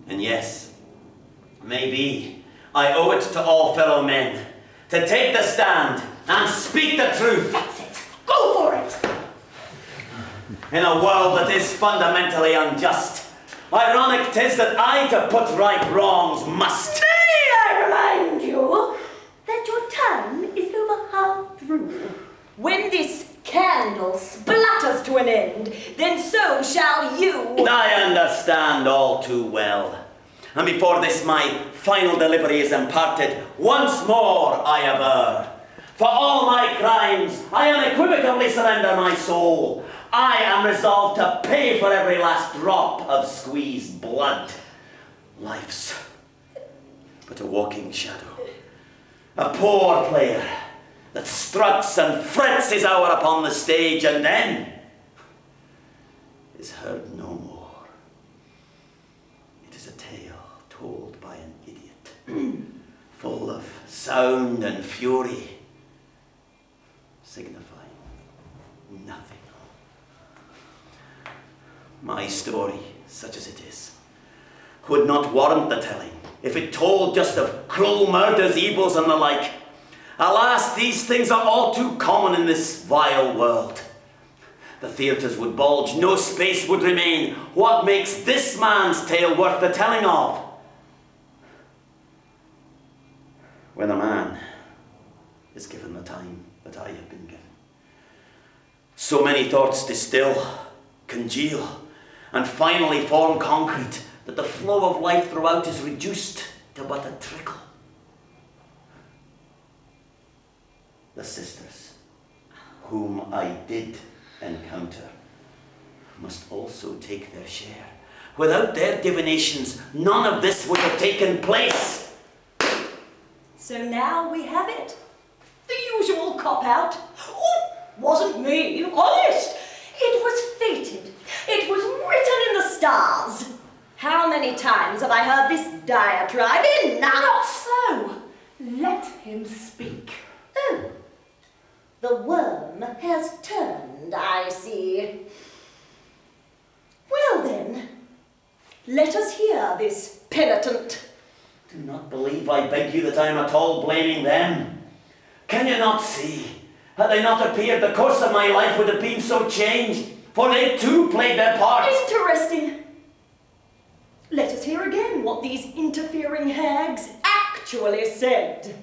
And yes, maybe I owe it to all fellow men to take the stand and speak the truth. That's it. Go for it. In a world that is fundamentally unjust, ironic 'tis that I to put right wrongs must. May I remind you that your term is over half through. When this candle splatters to an end, then so shall you. I understand all too well. And before this my final delivery is imparted, once more I aver, for all my crimes I unequivocally surrender my soul. I am resolved to pay for every last drop of squeezed blood. Life's but a walking shadow. A poor player that struts and frets his hour upon the stage and then is heard no more. It is a tale told by an idiot, full of sound and fury, signifying nothing. My story, such as it is, would not warrant the telling if it told just of cruel murders, evils, and the like. Alas, these things are all too common in this vile world. The theatres would bulge, no space would remain. What makes this man's tale worth the telling of? When a man is given the time that I have been given. So many thoughts distill, congeal, and finally form concrete that the flow of life throughout is reduced to but a trickle. The sisters, whom I did encounter, must also take their share. Without their divinations, none of this would have taken place. So now we have it. The usual cop-out. Oh, wasn't me, honest. It was fated. It was written in the stars. How many times have I heard this diatribe? Enough! Not so. Let him speak. Oh, the worm has turned, I see. Well then, let us hear this penitent. Do not believe, I beg you, that I am at all blaming them. Can you not see? Had they not appeared, the course of my life would have been so changed, for they too played their part. Interesting. Let us hear again what these interfering hags actually said.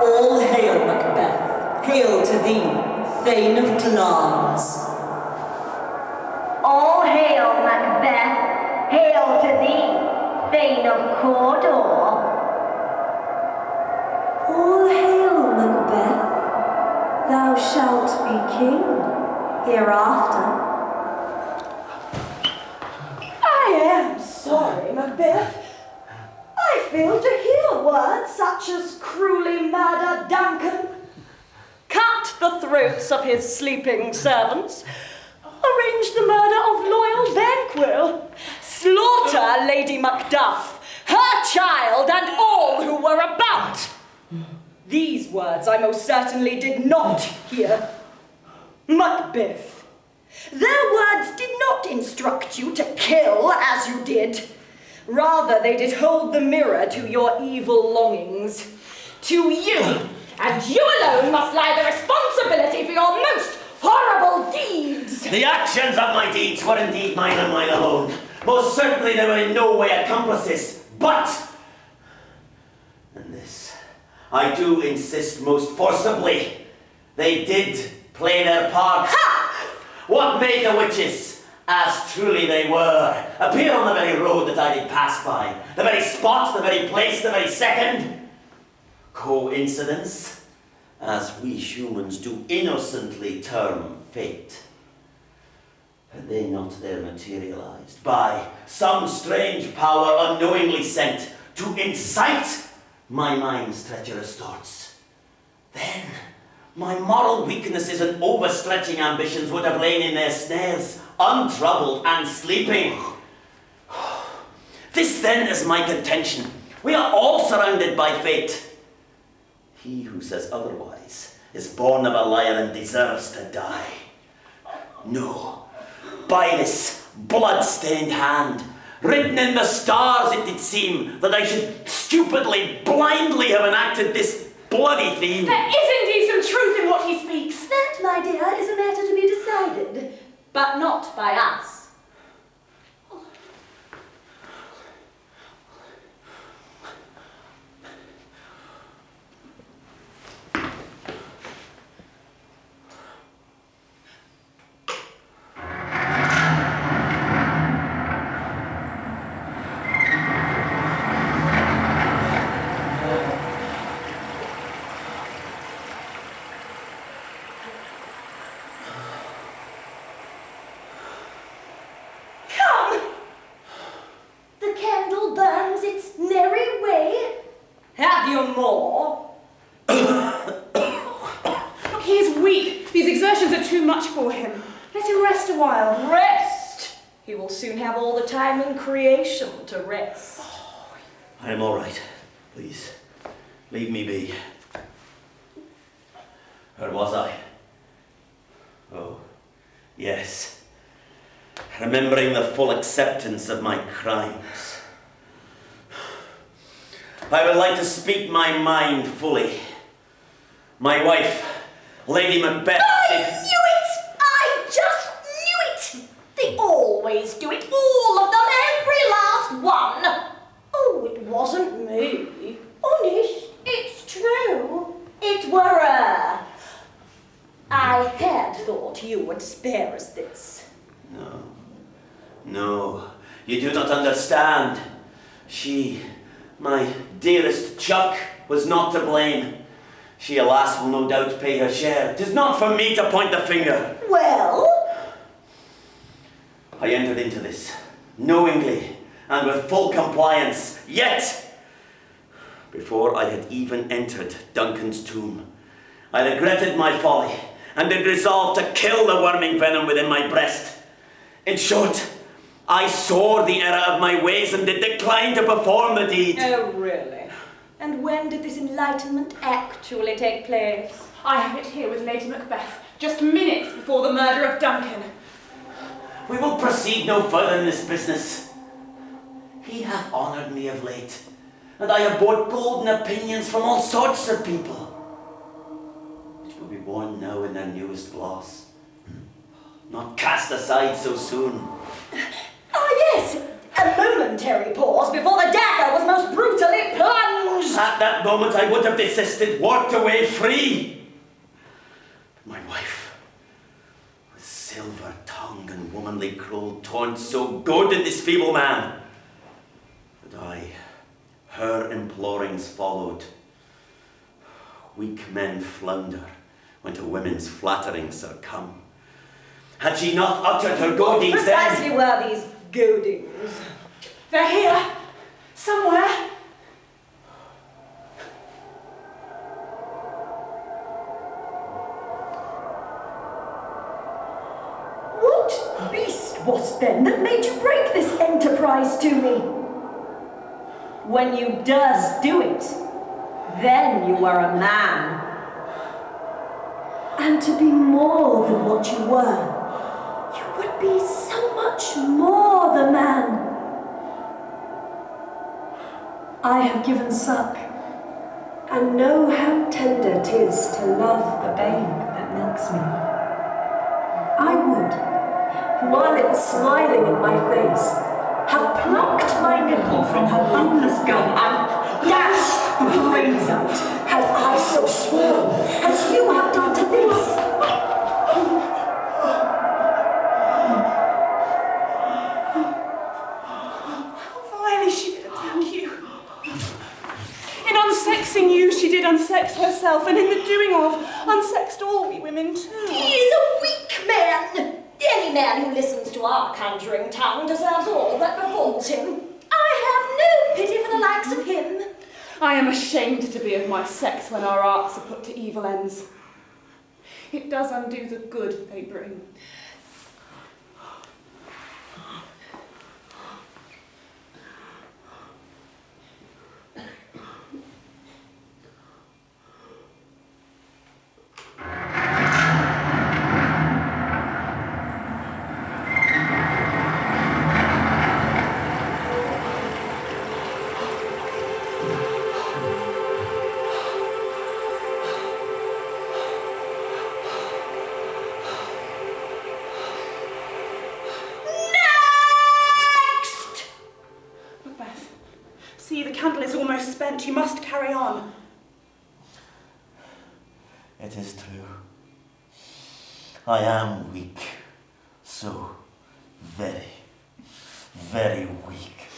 All hail, Macbeth. Hail to thee, Thane of Clans. All hail, Macbeth. Hail to thee, Thane of Cawdor. All hail, Macbeth. Thou shalt be king hereafter. I am sorry, Macbeth. I failed to hear words such as cruelly murder Duncan, cut the throats of his sleeping servants, arrange the murder of loyal Banquil, slaughter Lady Macduff, her child, and all who were about. These words I most certainly did not hear. Macbeth, their words did not instruct you to kill as you did. Rather, they did hold the mirror to your evil longings. To you, and you alone, must lie the responsibility for your most horrible deeds. The actions of my deeds were indeed mine and mine alone. Most certainly they were in no way accomplices, but, and this I do insist most forcibly, they did play their part. Ha! What made the witches, as truly they were, appear on the very road that I did pass by, the very spot, the very place, the very second? Coincidence, as we humans do innocently term fate. Had they not there materialized by some strange power unknowingly sent to incite my mind's treacherous thoughts, then my moral weaknesses and overstretching ambitions would have lain in their snares, untroubled and sleeping. This then is my contention. We are all surrounded by fate. He who says otherwise is born of a liar and deserves to die. No, by this blood-stained hand, written in the stars it did seem that I should stupidly, blindly have enacted this bloody theme. There is indeed some truth in what he speaks. That, my dear, is a matter to be decided, but not by us. while. Rest! He will soon have all the time in creation to rest. I'm all right. Please, leave me be. Where was I? Oh, yes. Remembering the full acceptance of my crimes. I would like to speak my mind fully. My wife, Lady Macbeth. I knew it! I just knew it! They always do it, all of them, every last one! Oh, it wasn't me. Honest, it's true. It were her. I had thought you would spare us this. No, you do not understand. She, my dearest Chuck, was not to blame. She, alas, will no doubt pay her share. 'Tis not for me to point the finger. Well? I entered into this, knowingly and with full compliance, yet, before I had even entered Duncan's tomb, I regretted my folly and had resolved to kill the worming venom within my breast. In short, I saw the error of my ways and did decline to perform the deed. Oh, really? And when did this enlightenment actually take place? I have it here with Lady Macbeth, just minutes before the murder of Duncan. We will proceed no further in this business. He hath honoured me of late, and I have bought golden opinions from all sorts of people, which will be worn now in their newest gloss, not cast aside so soon. Ah, yes, a momentary pause before the dagger was most brutally plunged. At that moment I would have desisted, walked away free. But my wife, with silver tongue and womanly crow, taunts so goaded this feeble man, that I, her implorings followed. Weak men flounder when to women's flatterings succumb. Had she not uttered her goadings Precisely then... were these goadings? They're here, somewhere. What beast was then that made you break this enterprise to me? When you durst do it, then you were a man. And to be more than what you were, you would be so much more the man. I have given suck, and know how tender 'tis to love the babe that milks me. I would, while it was smiling in my face, have plucked my nipple from her bungless gum and dashed the brains out, had I so sworn, as you have done to this. How vilely she did attack you. In unsexing you, she did unsex herself, and in the doing of, unsexed all we women too. He is a weak man. Any man who listens to our conjuring tongue deserves all that befalls him. I have no pity for the likes of him. I am ashamed to be of my sex when our arts are put to evil ends. It does undo the good they bring. You must carry on. It is true. I am weak. So very, very weak.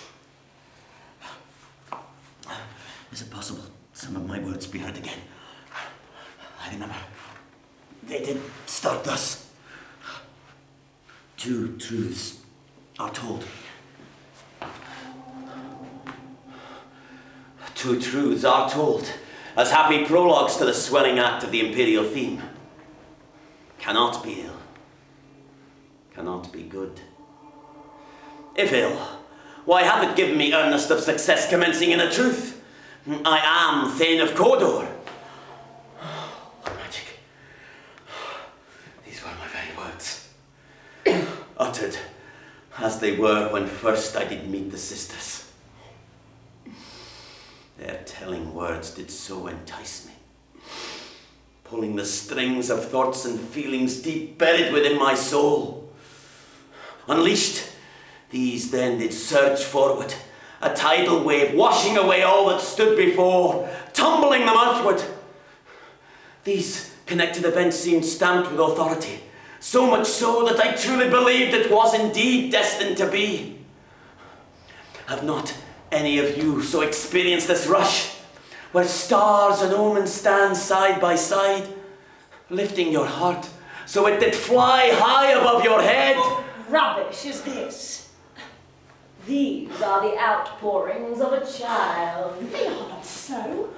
Is it possible some of my words be heard again? I remember. They did start thus. Two truths are told. Two truths are told, as happy prologues to the swelling act of the imperial theme. Cannot be ill. cannot be good. If ill, why have it given me earnest of success commencing in a truth? I am Thane of Cawdor. Magic. These were my very words. Uttered as they were when first I did meet the sisters. Their telling words did so entice me, pulling the strings of thoughts and feelings deep buried within my soul. Unleashed, these then did surge forward, a tidal wave washing away all that stood before, tumbling them earthward. These connected events seemed stamped with authority, so much so that I truly believed it was indeed destined to be. Have not any of you so experienced this rush, where stars and omens stand side by side, lifting your heart so it did fly high above your head? What rubbish is this? These are the outpourings of a child. They are not so.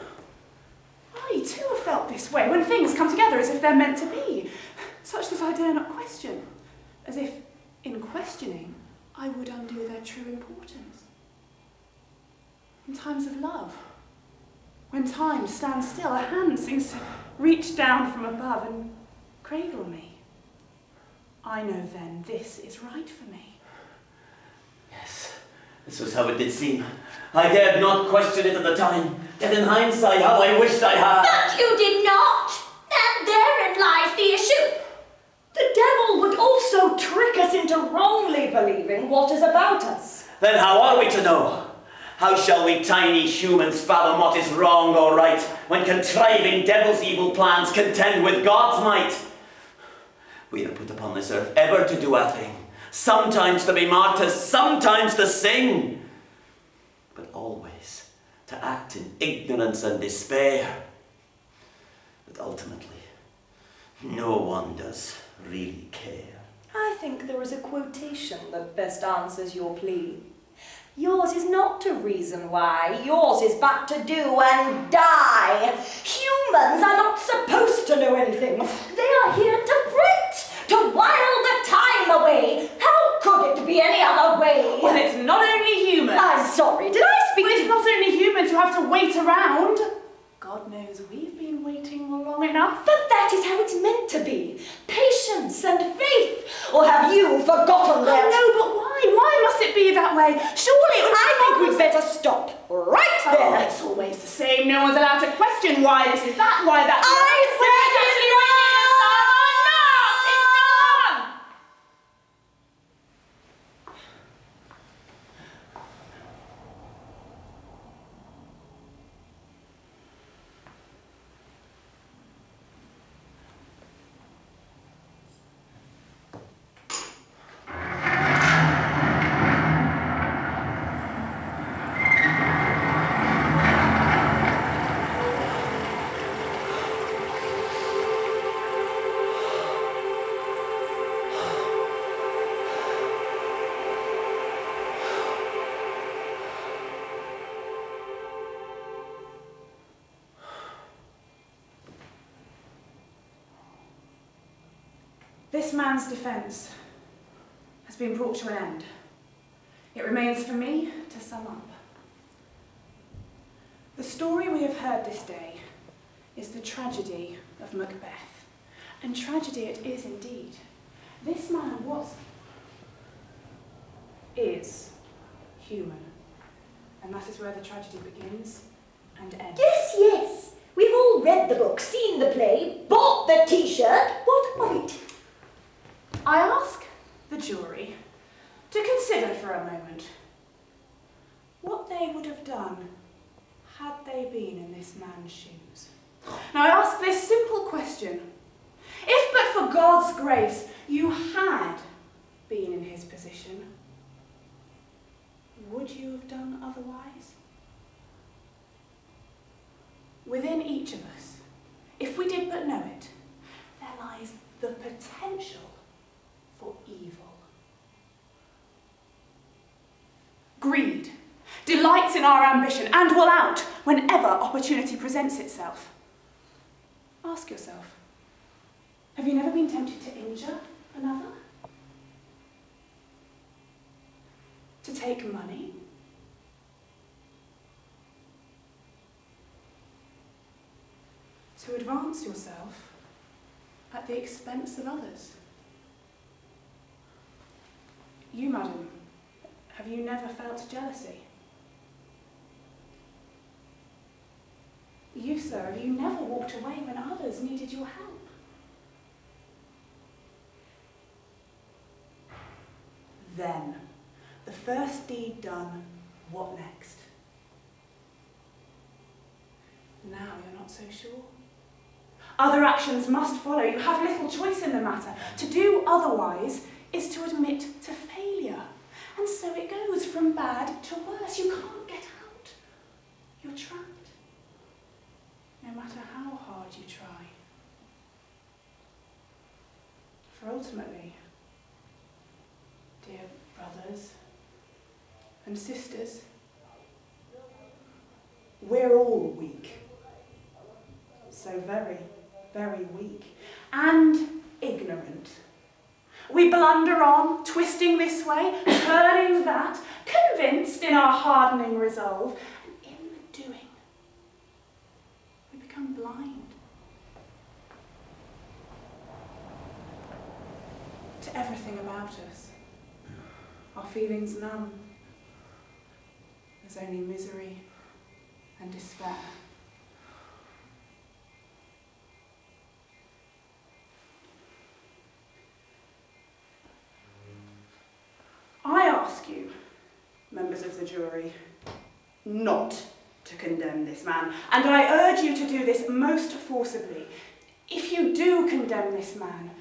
I too have felt this way when things come together as if they're meant to be, such that I dare not question, as if, in questioning, I would undo their true importance. In times of love, when time stands still, a hand seems to reach down from above and cradle me. I know then this is right for me. Yes, this was how it did seem. I dared not question it at the time, yet in hindsight how I wished I had. But you did not! And therein lies the issue. The devil would also trick us into wrongly believing what is about us. Then how are we to know? How shall we tiny humans fathom what is wrong or right, when contriving devil's evil plans contend with God's might? We are put upon this earth ever to do a thing, sometimes to be martyrs, sometimes to sing, but always to act in ignorance and despair. But ultimately, no one does really care. I think there is a quotation that best answers your plea. Yours is not to reason why, yours is but to do and die. Humans are not supposed to know anything. They are here to fret, to while the time away. How could it be any other way? Well, it's not only humans. I'm sorry, did I speak It's to... not only humans who have to wait around. God knows we've been waiting long enough. But that is how it's meant to be. Patience and faith. Or have you forgotten that? Oh, no, but why? Why must it be that way? Surely it would I think we'd better stop right Oh, there. it's always the same. No one's allowed to question why this is that, why that. I said it's This man's defence has been brought to an end. It remains for me to sum up. The story we have heard this day is the tragedy of Macbeth. And tragedy it is indeed. This man is human. And that is where the tragedy begins and ends. Yes, yes. We've all read the book, seen the play, bought the t-shirt. What of it? I ask the jury to consider for a moment what they would have done had they been in this man's shoes. Now I ask this simple question. If but for God's grace you had been in his position, would you have done otherwise? Within each of us, if we did but know it, there lies the potential for evil. Greed delights in our ambition and will out whenever opportunity presents itself. Ask yourself, have you never been tempted to injure another? take money. To advance yourself at the expense of others. You, madam, have you never felt jealousy? You, sir, have you never walked away when others needed your help? Then, the first deed done, what next? Now you're not so sure. Other actions must follow. You have little choice in the matter. To do otherwise is to admit to failure. And so it goes from bad to worse. You can't get out. You're trapped. No matter how hard you try. For ultimately, dear brothers and sisters, we're all weak. So very, very weak. And ignorant. We blunder on, twisting this way, turning that, convinced in our hardening resolve, and in the doing, we become blind to everything about us. Our feelings numb. There's only misery and despair. I ask you, members of the jury, not to condemn this man, and I urge you to do this most forcibly. If you do condemn this man,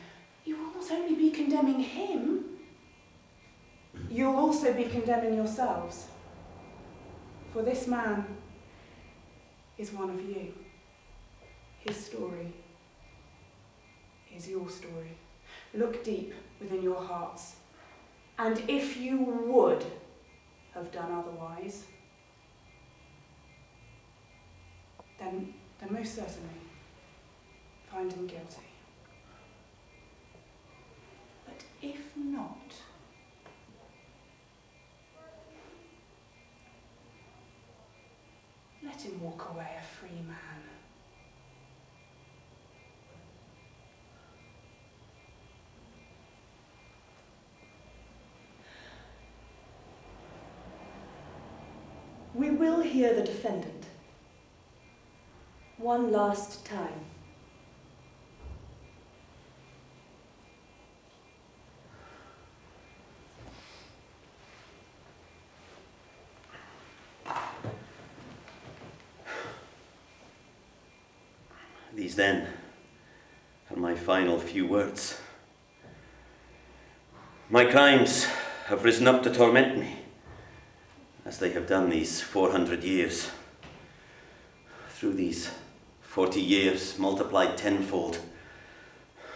you will not only be condemning him, you'll also be condemning yourselves. For this man is one of you. His story is your story. Look deep within your hearts. And if you would have done otherwise, then most certainly find him guilty. But if not, let him walk away a free man. We will hear the defendant. One last time. These then are my final few words. My crimes have risen up to torment me, as they have done these 400 years. Through these 40 years multiplied tenfold,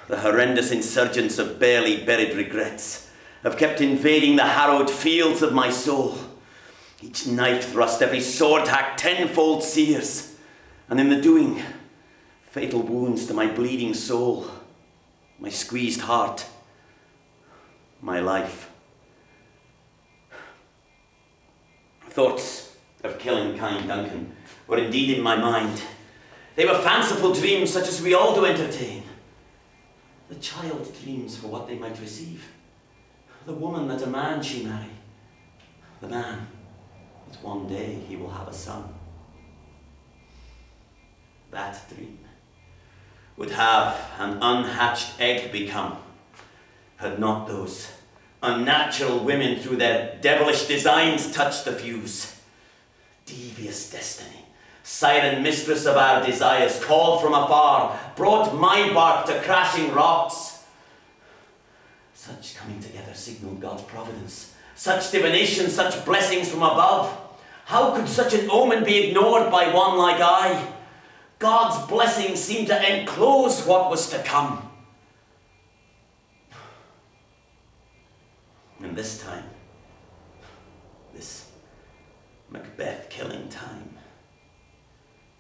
the horrendous insurgents of barely buried regrets have kept invading the harrowed fields of my soul. Each knife thrust, every sword hack tenfold sears, and in the doing, fatal wounds to my bleeding soul, my squeezed heart, my life. Thoughts of killing kind Duncan were indeed in my mind. They were fanciful dreams such as we all do entertain. The child dreams for what they might receive. The woman that a man she marry. The man that one day he will have a son. That dream would have an unhatched egg become, had not those unnatural women through their devilish designs touched the fuse. Devious destiny, siren mistress of our desires, called from afar, brought my bark to crashing rocks. Such coming together signaled God's providence, such divination, such blessings from above. How could such an omen be ignored by one like I? God's blessings seemed to enclose what was to come. And this time, this Macbeth-killing time,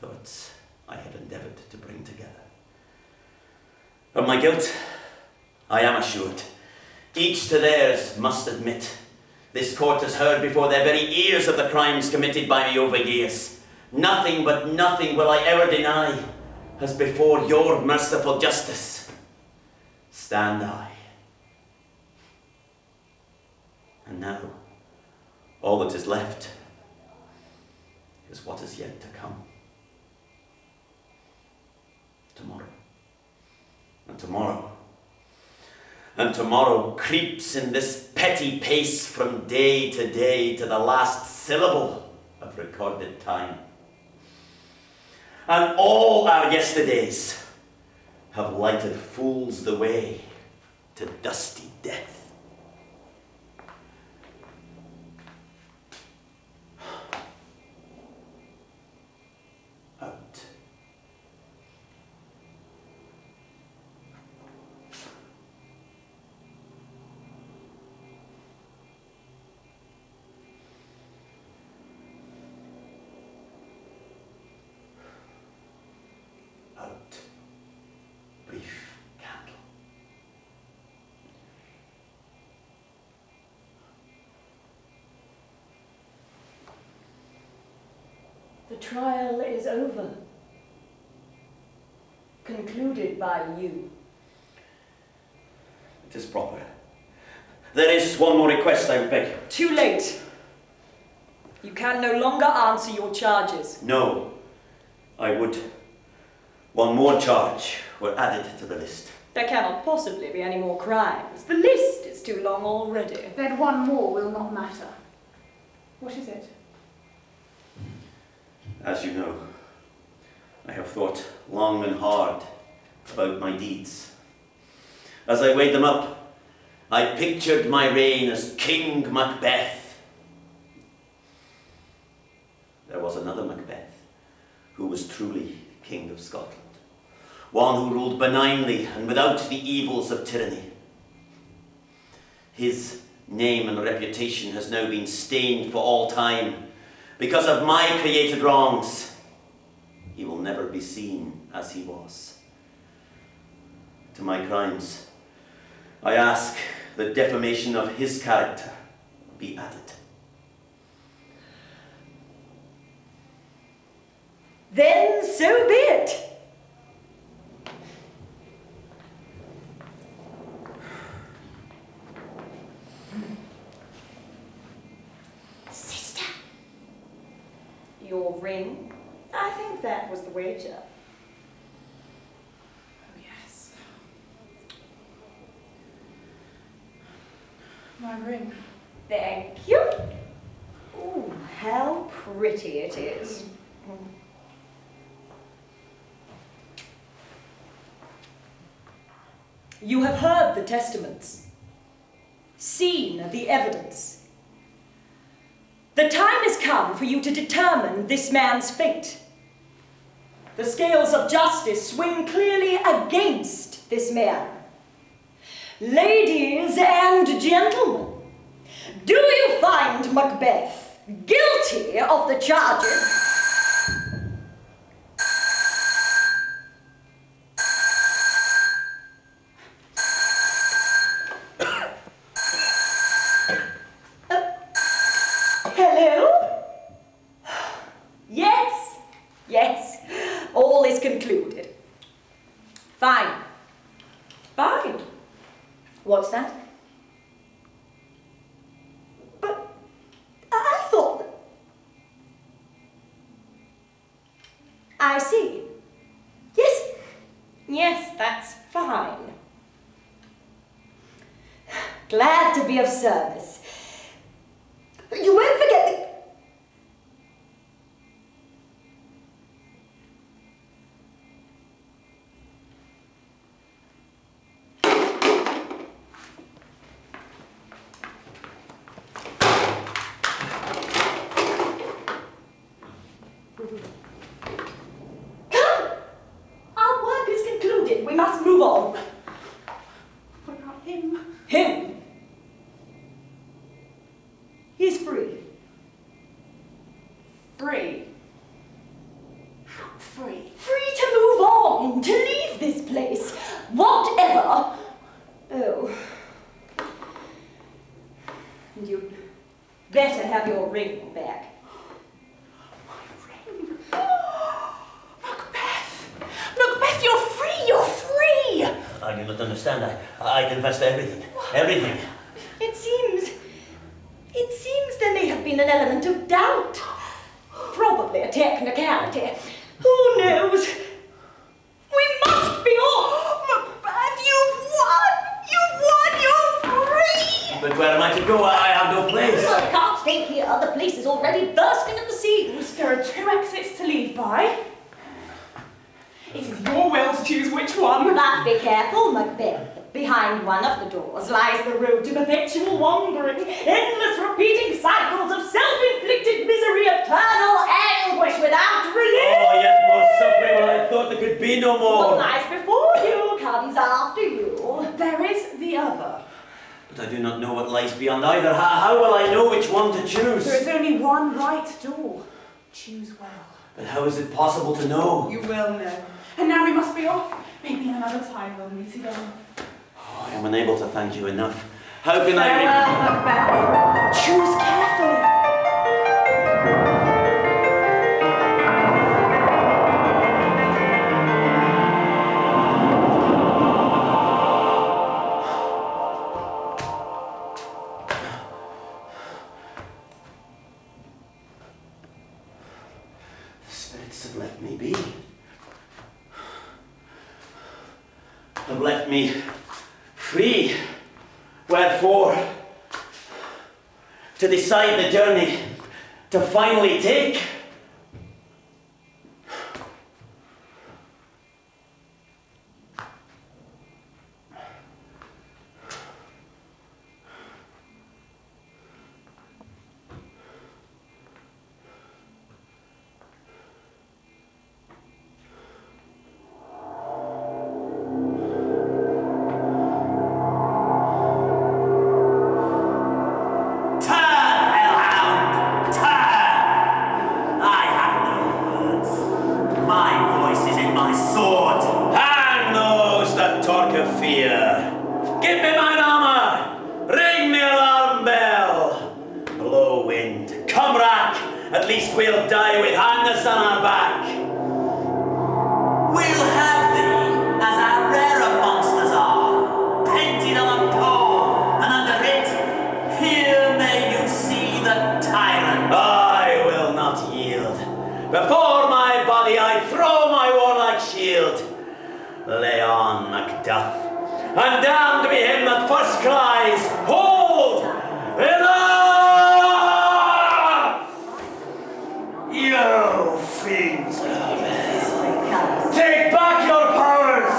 thoughts I have endeavoured to bring together. Of my guilt, I am assured. Each to theirs must admit. This court has heard before their very ears of the crimes committed by me over years. Nothing but nothing will I ever deny, as before your merciful justice stand I. And now, all that is left is what is yet to come. Tomorrow. And tomorrow. And tomorrow creeps in this petty pace from day to the last syllable of recorded time. And all our yesterdays have lighted fools the way to dusty death. Out. Out. Brief candle. The trial is over. Concluded by you. It is proper. There is one more request I beg. Too late. You can no longer answer your charges. No, I would. One more charge were added to the list. There cannot possibly be any more crimes. The list is too long already. Then one more will not matter. What is it? As you know, I have thought long and hard about my deeds. As I weighed them up, I pictured my reign as King Macbeth. There was another Macbeth who was truly King of Scotland, one who ruled benignly and without the evils of tyranny. His name and reputation has now been stained for all time because of my created wrongs. He will never be seen as he was. To my crimes, I ask that defamation of his character be added. Then so be it. Sister. Your ring? I think that was the wager. Oh, yes. My ring. Thank you. Ooh, how pretty it is. You have heard the testaments, seen the evidence. The time has come for you to determine this man's fate. The scales of justice swing clearly against this man. Ladies and gentlemen, do you find Macbeth guilty of the charges? Hello? Yes, yes, all is concluded. Fine. Fine. What's that? But I thought that... I see. Yes, yes, that's fine. Glad to be of service. You won't forget the... Come! Our work is concluded. We must move on. What about him? Him. He's free. Free. How free? Free to move on, to leave this place, whatever. Oh. And Better have your ring back. Macbeth, you're free! You're free! I do not understand. I confess to everything. Everything. It seems there may have been an element of doubt. Probably a technicality. Who knows? We must be off! Macbeth, you've won! You've won! You're free! But where am I to go? I have no place. Well, I can't stay here. The place is already bursting at the seams. There are 2 exits to leave by. It is your will to choose which one. But be careful, Macbeth. Behind one of the doors lies the road to perpetual wandering, endless repeating cycles of self-inflicted misery, eternal anguish without relief. Oh, yet more suffering when I thought there could be no What more. lies before you comes after you. There is the other. But I do not know what lies beyond either. How will I know which one to choose? There is only one right door. Choose well. But how is it possible to know? You will know. And now we must be off. Maybe in another time we'll meet again. Oh, I am unable to thank you enough. How can Farewell, Macbeth. Choose carefully. The spirits have left me be. Have left me free. Wherefore, to decide the journey to finally take. At least we'll die with harness on our back. We'll have thee, as our rarer monsters are, painted on a pole, and under it, here may you see the tyrant. I will not yield. Before my body I throw my warlike shield. Lay on, Macduff, and damned be him that first cries, hold! Enough! You fiends! Take back your powers!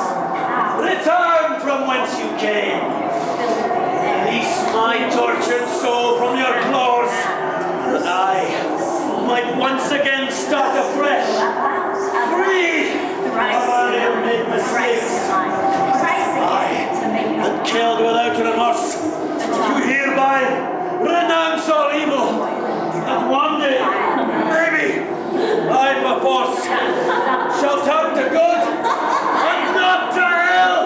Return from whence you came! Release my tortured soul from your claws, that I might once again start afresh. Free! I have made mistakes. I had killed without remorse. To hereby renounce all evil. And one day, maybe, I perforce shall turn to good and not to hell.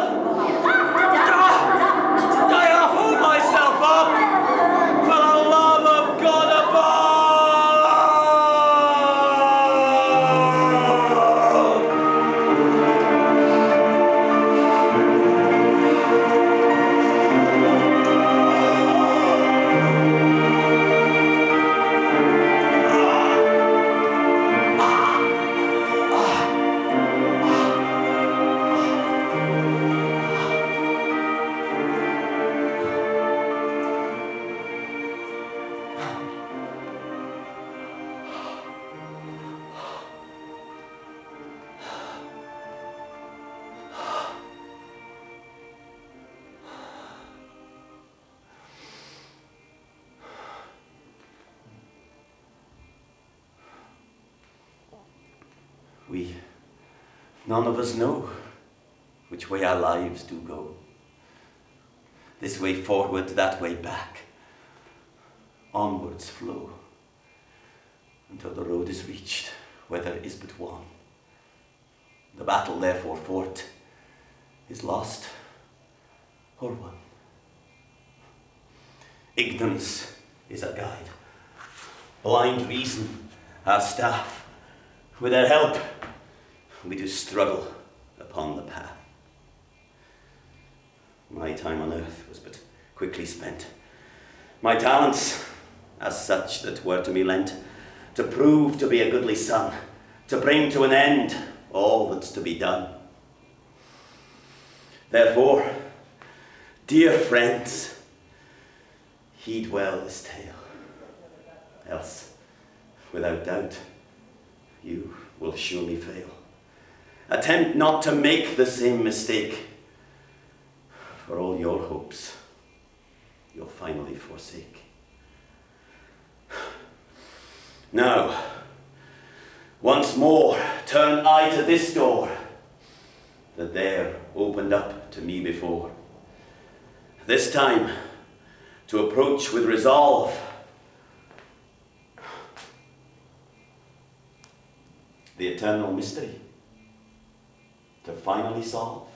I have hold myself up for the love of God above. We, none of us know which way our lives do go. This way forward, that way back. Onwards flow, until the road is reached, where there is but one. The battle therefore fought is lost or won. Ignorance is a guide, blind reason, our staff. With their help, we do struggle upon the path. My time on earth was but quickly spent. My talents, as such that were to me lent, to prove to be a goodly son, to bring to an end all that's to be done. Therefore, dear friends, heed well this tale, else, without doubt, you will surely fail. Attempt not to make the same mistake, for all your hopes you'll finally forsake. Now, once more turn I to this door that there opened up to me before. This time, to approach with resolve, the eternal mystery to finally solve.